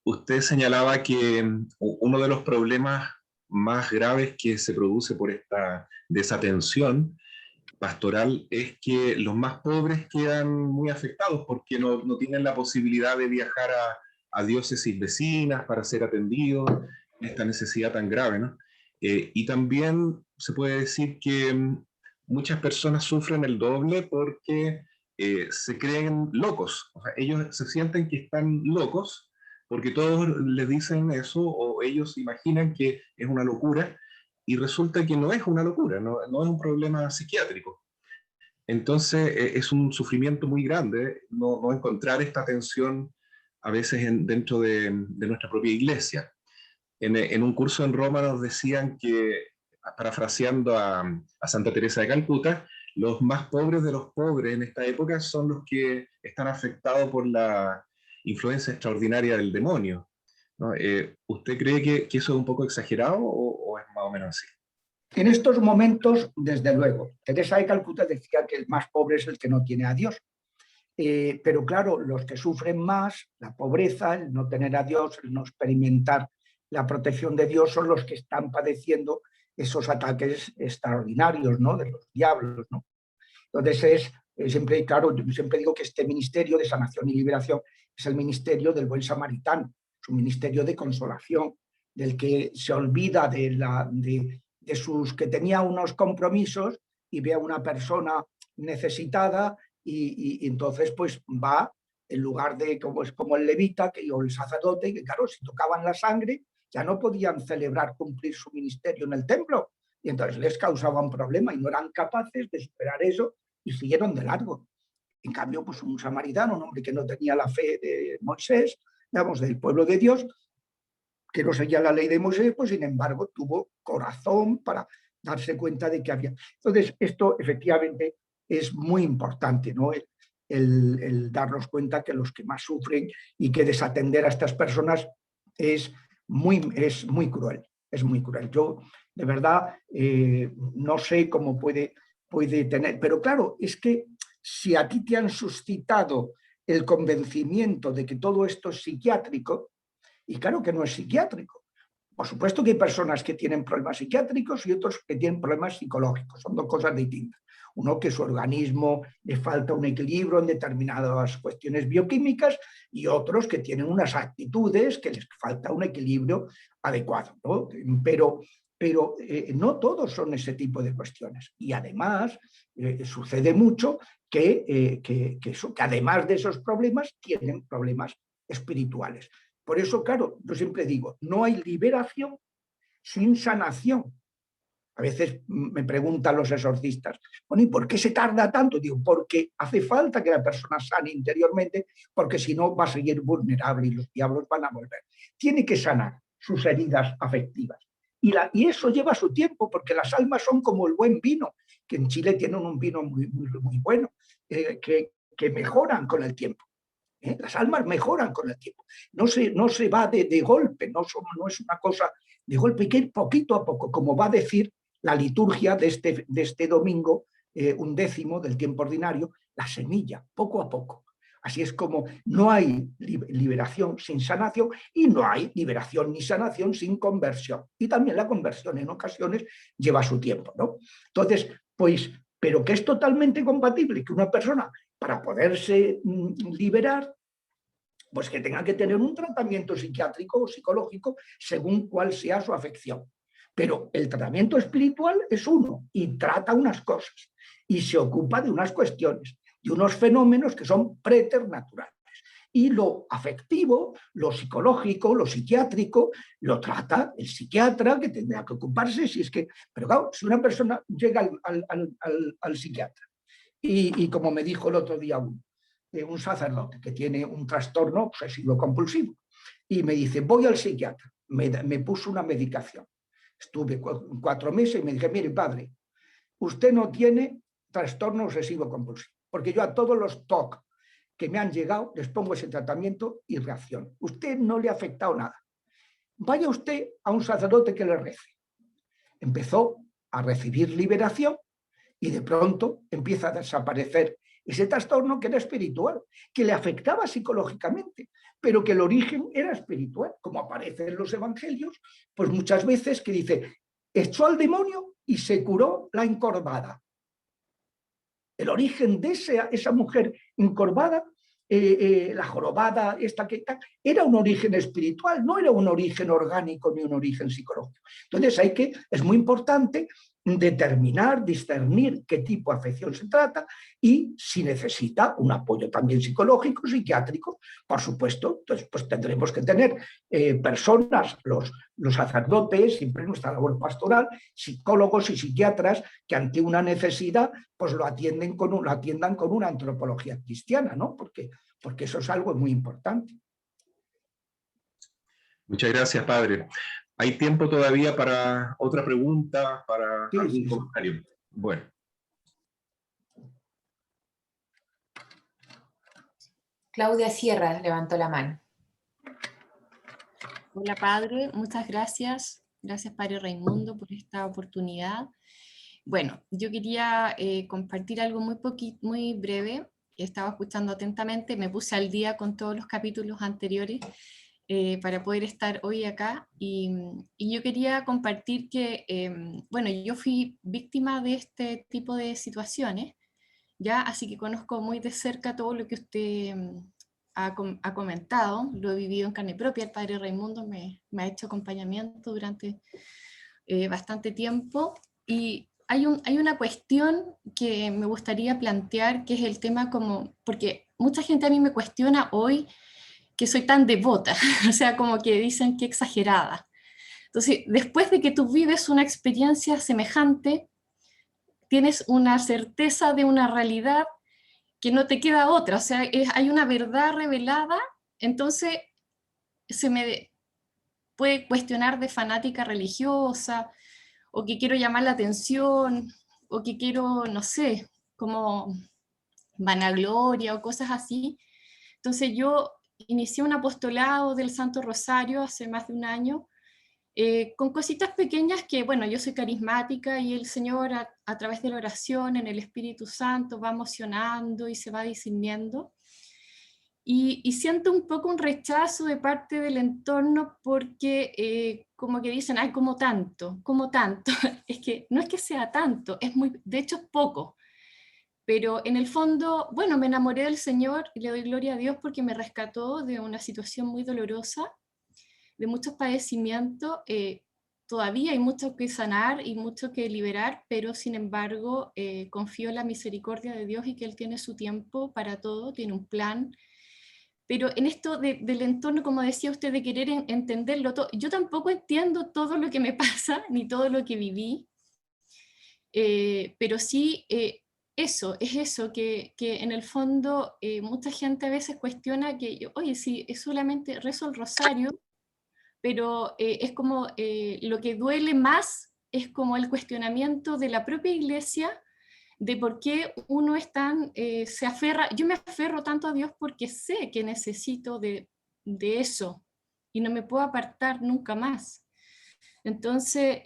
usted señalaba que uno de los problemas más graves que se produce por esta desatención pastoral es que los más pobres quedan muy afectados porque no tienen la posibilidad de viajar a diócesis vecinas para ser atendidos, esta necesidad tan grave, ¿no? Y también se puede decir que muchas personas sufren el doble porque se creen locos. O sea, ellos se sienten que están locos porque todos les dicen eso, o ellos imaginan que es una locura, y resulta que no es una locura, no es un problema psiquiátrico. Entonces es un sufrimiento muy grande no encontrar esta atención a veces dentro de nuestra propia iglesia. En un curso en Roma nos decían que, parafraseando a Santa Teresa de Calcuta, los más pobres de los pobres en esta época son los que están afectados por la influencia extraordinaria del demonio, ¿no? ¿Usted cree que eso es un poco exagerado o es más o menos así? En estos momentos, desde luego, Teresa de Calcuta decía que el más pobre es el que no tiene a Dios. Pero claro, los que sufren más, la pobreza, el no tener a Dios, el no experimentar la protección de Dios, son los que están padeciendo esos ataques extraordinarios, ¿no?, de los diablos, ¿no? Entonces siempre, claro, yo siempre digo que este ministerio de sanación y liberación es el ministerio del buen samaritano, es un ministerio de consolación, del que se olvida de sus, que tenía unos compromisos y ve a una persona necesitada y entonces pues va, en lugar de como es como el levita o el sacerdote, que claro, si tocaban la sangre ya no podían celebrar, cumplir su ministerio en el templo, y entonces les causaba un problema y no eran capaces de superar eso y siguieron de largo. En cambio, pues un samaritano, un hombre que no tenía la fe de Moisés, digamos, del pueblo de Dios, que no seguía la ley de Moisés, pues sin embargo tuvo corazón para darse cuenta de que había. Entonces, esto efectivamente es muy importante, ¿no? El darnos cuenta que los que más sufren y que desatender a estas personas es muy cruel, es muy cruel. Yo, de verdad, no sé cómo puede tener, pero claro, es que si a ti te han suscitado el convencimiento de que todo esto es psiquiátrico, y claro que no es psiquiátrico. Por supuesto que hay personas que tienen problemas psiquiátricos y otros que tienen problemas psicológicos. Son dos cosas distintas. Uno que su organismo le falta un equilibrio en determinadas cuestiones bioquímicas y otros que tienen unas actitudes que les falta un equilibrio adecuado, ¿no? Pero no todos son ese tipo de cuestiones. Y además sucede mucho que además de esos problemas tienen problemas espirituales. Por eso, claro, yo siempre digo, no hay liberación sin sanación. A veces me preguntan los exorcistas, bueno, ¿y por qué se tarda tanto? Digo, porque hace falta que la persona sane interiormente, porque si no va a seguir vulnerable y los diablos van a volver. Tiene que sanar sus heridas afectivas. Y eso lleva su tiempo, porque las almas son como el buen vino, que en Chile tienen un vino muy bueno, que mejoran con el tiempo. Las almas mejoran con el tiempo. No se va de golpe, no es una cosa de golpe, hay que ir poquito a poco, como va a decir la liturgia de este domingo, 11º del tiempo ordinario, la semilla, poco a poco. Así es como no hay liberación sin sanación y no hay liberación ni sanación sin conversión. Y también la conversión en ocasiones lleva su tiempo, ¿no? Entonces, pues, pero que es totalmente compatible que una persona, para poderse liberar, pues que tenga que tener un tratamiento psiquiátrico o psicológico según cuál sea su afección. Pero el tratamiento espiritual es uno y trata unas cosas y se ocupa de unas cuestiones, de unos fenómenos que son preternaturales. Y lo afectivo, lo psicológico, lo psiquiátrico, lo trata el psiquiatra, que tendrá que ocuparse si es que... Pero claro, si una persona llega al psiquiatra y como me dijo el otro día un sacerdote que tiene un trastorno obsesivo compulsivo y me dice, voy al psiquiatra, me puso una medicación. Estuve 4 meses y me dije, mire padre, usted no tiene trastorno obsesivo compulsivo, porque yo a todos los TOC que me han llegado les pongo ese tratamiento y reacciono. Usted no le ha afectado nada. Vaya usted a un sacerdote que le rece. Empezó a recibir liberación y de pronto empieza a desaparecer ese trastorno que era espiritual, que le afectaba psicológicamente, pero que el origen era espiritual, como aparece en los evangelios, pues muchas veces que dice, echó al demonio y se curó la encorvada. El origen de esa mujer encorvada, la jorobada, era un origen espiritual, no era un origen orgánico ni un origen psicológico. Entonces es muy importante determinar, discernir qué tipo de afección se trata y si necesita un apoyo también psicológico, psiquiátrico, por supuesto, entonces pues tendremos que tener personas, los sacerdotes, siempre en nuestra labor pastoral, psicólogos y psiquiatras que ante una necesidad pues lo atiendan con una antropología cristiana, ¿no? Porque eso es algo muy importante. Muchas gracias, padre. ¿Hay tiempo todavía para otra pregunta, para algún comentario? Bueno. Claudia Sierra levantó la mano. Hola, padre. Muchas gracias. Gracias, padre Raimundo, por esta oportunidad. Bueno, yo quería compartir algo muy breve. Estaba escuchando atentamente, me puse al día con todos los capítulos anteriores para poder estar hoy acá. Y yo quería compartir que, bueno, yo fui víctima de este tipo de situaciones, ¿ya? Así que conozco muy de cerca todo lo que usted ha comentado, lo he vivido en carne propia. El padre Raimundo me ha hecho acompañamiento durante bastante tiempo. Y hay una cuestión que me gustaría plantear, que es el tema como, porque mucha gente a mí me cuestiona hoy que soy tan devota, o sea, como que dicen que exagerada. Entonces, después de que tú vives una experiencia semejante, tienes una certeza de una realidad que no te queda otra, o sea, hay una verdad revelada, entonces se me puede cuestionar de fanática religiosa, o que quiero llamar la atención, o que quiero, no sé, como vanagloria o cosas así. Entonces yo inicié un apostolado del Santo Rosario hace más de un año, con cositas pequeñas que, bueno, yo soy carismática y el Señor a través de la oración en el Espíritu Santo va emocionando y se va discerniendo. Y siento un poco un rechazo de parte del entorno porque como que dicen, ay, ¿cómo tanto? ¿Cómo tanto? Es que no es que sea tanto, es muy, de hecho es poco. Pero en el fondo, bueno, me enamoré del Señor y le doy gloria a Dios porque me rescató de una situación muy dolorosa, de muchos padecimientos. Todavía hay mucho que sanar y mucho que liberar, pero sin embargo confío en la misericordia de Dios y que Él tiene su tiempo para todo, tiene un plan. Pero en esto del entorno, como decía usted, de querer entenderlo todo, yo tampoco entiendo todo lo que me pasa, ni todo lo que viví, pero sí eso, es eso, que en el fondo mucha gente a veces cuestiona que, oye, sí, es solamente rezo el rosario, pero es como lo que duele más es como el cuestionamiento de la propia iglesia de por qué uno es tan, se aferra, yo me aferro tanto a Dios porque sé que necesito de eso y no me puedo apartar nunca más. Entonces,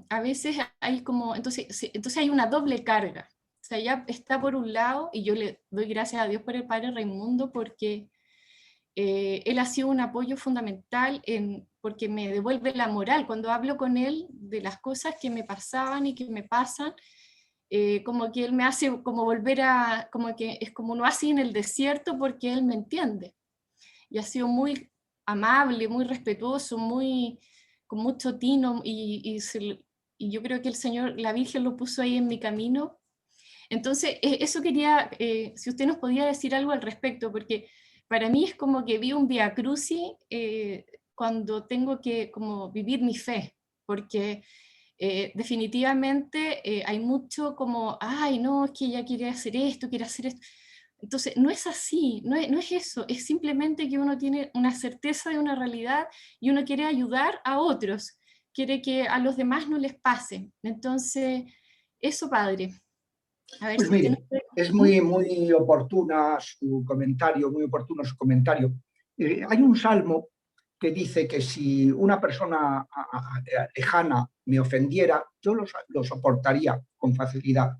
a veces hay como, entonces hay una doble carga. O sea, ya está por un lado, y yo le doy gracias a Dios por el Padre Raimundo porque él ha sido un apoyo fundamental porque me devuelve la moral. Cuando hablo con él de las cosas que me pasaban y que me pasan, como que él me hace como volver a, como que es como uno así en el desierto porque él me entiende. Y ha sido muy amable, muy respetuoso, muy, con mucho tino y yo creo que el Señor, la Virgen lo puso ahí en mi camino. Entonces, eso quería, si usted nos podía decir algo al respecto, porque para mí es como que vi un Via Crucis cuando tengo que como vivir mi fe, porque definitivamente hay mucho como, ay, no, es que ella quiere hacer esto, quiere hacer esto. Entonces, no es así, no es eso, es simplemente que uno tiene una certeza de una realidad y uno quiere ayudar a otros, quiere que a los demás no les pase. Entonces, eso, padre. A ver Pues si usted mire, es muy oportuna su comentario, muy oportuno su comentario. Hay un salmo que dice que si una persona lejana me ofendiera, yo lo soportaría con facilidad.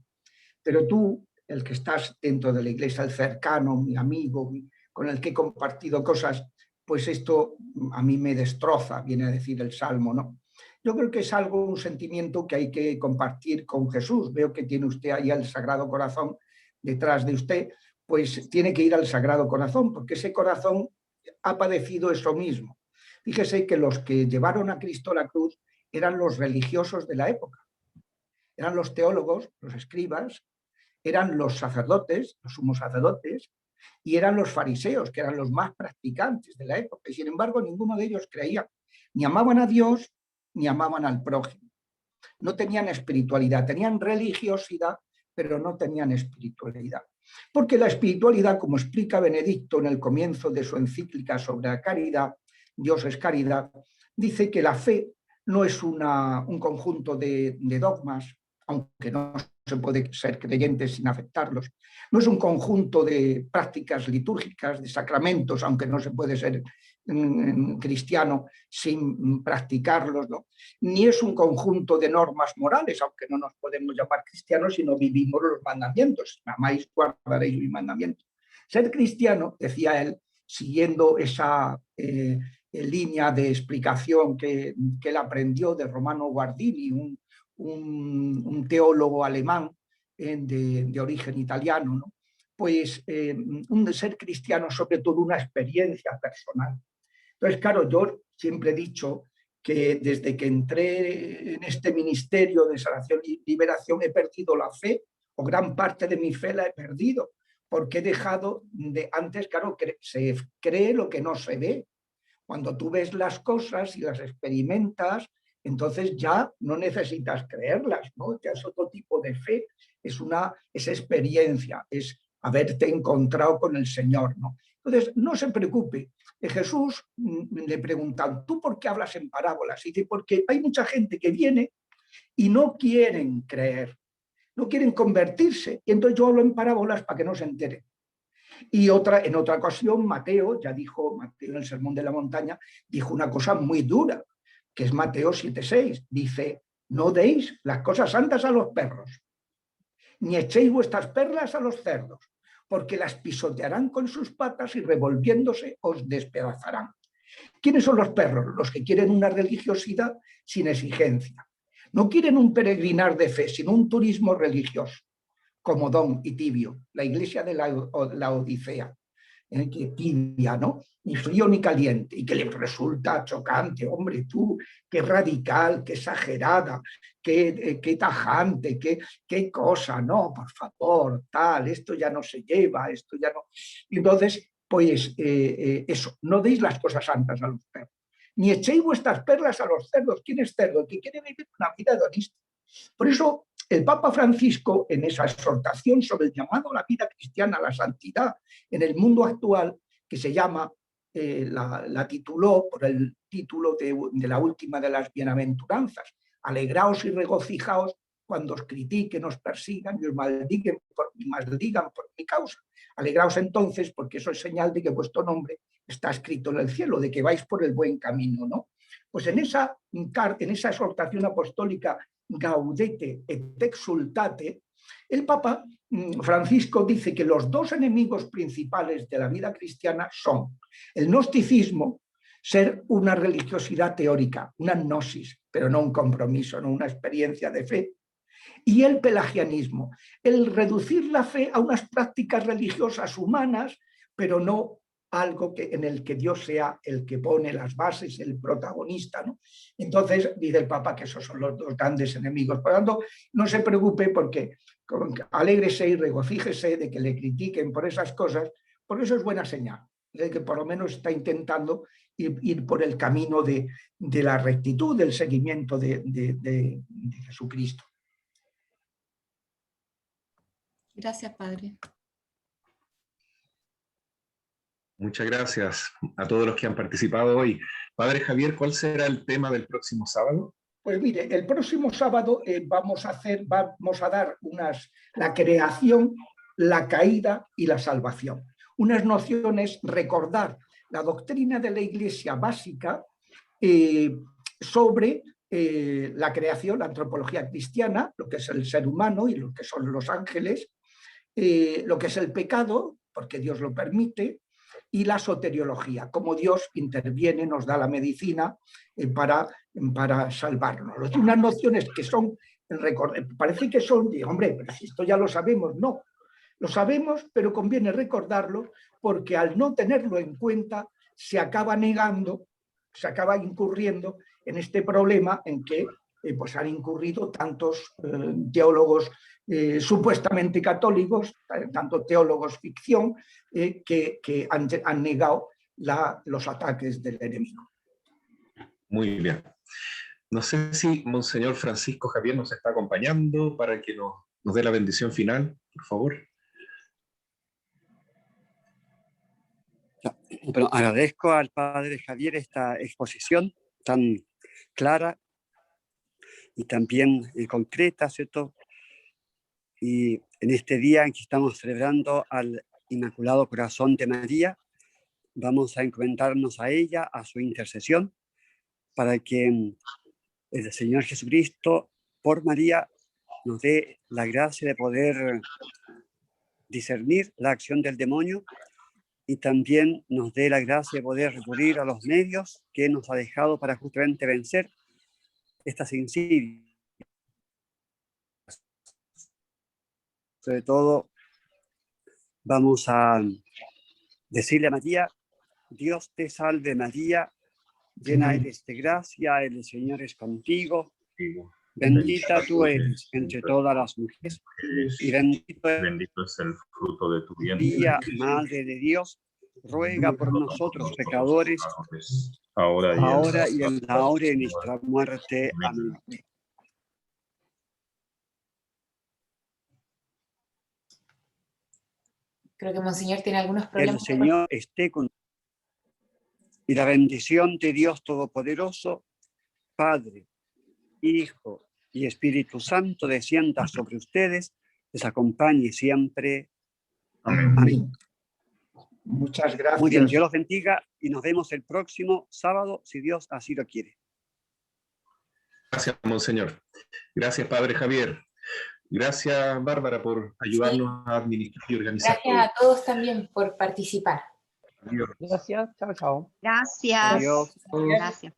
Pero tú, el que estás dentro de la iglesia, el cercano, mi amigo, con el que he compartido cosas, pues esto a mí me destroza, viene a decir el Salmo, ¿no? Yo creo que es algo, un sentimiento que hay que compartir con Jesús. Veo que tiene usted ahí al Sagrado Corazón detrás de usted, pues tiene que ir al Sagrado Corazón, porque ese corazón ha padecido eso mismo. Fíjese que los que llevaron a Cristo a la cruz eran los religiosos de la época, eran los teólogos, los escribas, eran los sacerdotes, los sumos sacerdotes, y eran los fariseos, que eran los más practicantes de la época. Y sin embargo, ninguno de ellos creía, ni amaban a Dios, ni amaban al prójimo. No tenían espiritualidad, tenían religiosidad, pero no tenían espiritualidad. Porque la espiritualidad, como explica Benedicto en el comienzo de su encíclica sobre la caridad, Dios es caridad, dice que la fe no es un conjunto de dogmas, aunque no se puede ser creyente sin aceptarlos. No es un conjunto de prácticas litúrgicas, de sacramentos, aunque no se puede ser cristiano sin practicarlos, ¿no? Ni es un conjunto de normas morales, aunque no nos podemos llamar cristianos si no vivimos los mandamientos. Amáis, guardaréis mis mandamientos. Ser cristiano, decía él, siguiendo esa línea de explicación que él aprendió de Romano Guardini, un teólogo alemán de origen italiano, ¿no? Pues un ser cristiano sobre todo una experiencia personal. Entonces, claro, yo siempre he dicho que desde que entré en este ministerio de sanación y liberación he perdido la fe, o gran parte de mi fe la he perdido, porque he dejado de, antes, claro, se cree lo que no se ve. Cuando tú ves las cosas y las experimentas, entonces ya no necesitas creerlas, ¿no? Ya es otro tipo de fe, es experiencia, es haberte encontrado con el Señor, ¿no? Entonces, no se preocupe. Jesús le preguntan, ¿tú por qué hablas en parábolas? Y dice, porque hay mucha gente que viene y no quieren creer, no quieren convertirse, y entonces yo hablo en parábolas para que no se enteren. Y en otra ocasión, Mateo en el Sermón de la Montaña, dijo una cosa muy dura, que es Mateo 7:6. Dice, no deis las cosas santas a los perros, ni echéis vuestras perlas a los cerdos, porque las pisotearán con sus patas y revolviéndose os despedazarán. ¿Quiénes son los perros? Los que quieren una religiosidad sin exigencia. No quieren un peregrinar de fe, sino un turismo religioso, comodón y tibio, la iglesia de la Odisea, que tibia, ¿no? Ni frío ni caliente, y que les resulta chocante, hombre, tú, qué radical, qué exagerada, qué tajante, qué cosa, no, por favor, tal, esto ya no se lleva, esto ya no. Y entonces, pues eso, no deis las cosas santas a los perros, ni echéis vuestras perlas a los cerdos. ¿Quién es cerdo? El que quiere vivir una vida hedonista. Por eso, el Papa Francisco, en esa exhortación sobre el llamado a la vida cristiana, a la santidad en el mundo actual, que se llama, la tituló por el título de la última de las bienaventuranzas, alegraos y regocijaos cuando os critiquen, os persigan y os maldigan por mi causa. Alegraos entonces, porque eso es señal de que vuestro nombre está escrito en el cielo, de que vais por el buen camino, ¿no? Pues en esa exhortación apostólica Gaudete et exultate, el Papa Francisco dice que los dos enemigos principales de la vida cristiana son el gnosticismo, ser una religiosidad teórica, una gnosis, pero no un compromiso, no una experiencia de fe, y el pelagianismo, el reducir la fe a unas prácticas religiosas humanas, pero no algo en el que Dios sea el que pone las bases, el protagonista, ¿no? Entonces, dice el Papa que esos son los dos grandes enemigos. Por lo tanto, no se preocupe porque alégrese y regocíjese de que le critiquen por esas cosas, porque eso es buena señal, de que por lo menos está intentando ir por el camino de la rectitud, del seguimiento de Jesucristo. Gracias, Padre. Muchas gracias a todos los que han participado hoy. Padre Javier, ¿cuál será el tema del próximo sábado? Pues mire, el próximo sábado vamos a dar la creación, la caída y la salvación. Unas nociones, recordar la doctrina de la Iglesia básica sobre la creación, la antropología cristiana, lo que es el ser humano y lo que son los ángeles, lo que es el pecado, porque Dios lo permite, y la soteriología, cómo Dios interviene, nos da la medicina para salvarnos. Unas nociones que son, parece que son, hombre, pero si esto ya lo sabemos, no. Lo sabemos, pero conviene recordarlo porque al no tenerlo en cuenta se acaba negando, se acaba incurriendo en este problema en que pues han incurrido tantos teólogos supuestamente católicos, tanto teólogos ficción, que han negado los ataques del enemigo. Muy bien. No sé si Monseñor Francisco Javier nos está acompañando para que nos dé la bendición final, por favor. Bueno, agradezco al Padre Javier esta exposición tan clara y también concreta, ¿cierto? Y en este día en que estamos celebrando al Inmaculado Corazón de María, vamos a encomendarnos a ella, a su intercesión, para que el Señor Jesucristo, por María, nos dé la gracia de poder discernir la acción del demonio y también nos dé la gracia de poder recurrir a los medios que nos ha dejado para justamente vencer estas insidias. Sobre todo, vamos a decirle a María: Dios te salve María, llena eres de gracia, el Señor es contigo. Bendita tú eres entre todas las mujeres, y bendito es el fruto de tu vientre. Madre de Dios, ruega por nosotros pecadores, ahora y en la hora de nuestra muerte. Amén. Creo que Monseñor tiene algunos problemas. El Señor esté con y la bendición de Dios Todopoderoso, Padre, Hijo y Espíritu Santo descienda sobre ustedes, les acompañe siempre. Amén. Amén. Muchas gracias. Muy bien, Dios los bendiga y nos vemos el próximo sábado, si Dios así lo quiere. Gracias, Monseñor. Gracias, Padre Javier. Gracias, Bárbara, por ayudarnos a administrar y organizar. Gracias a todos también por participar. Adiós. Gracias, chao, chao. Gracias. Adiós. Gracias.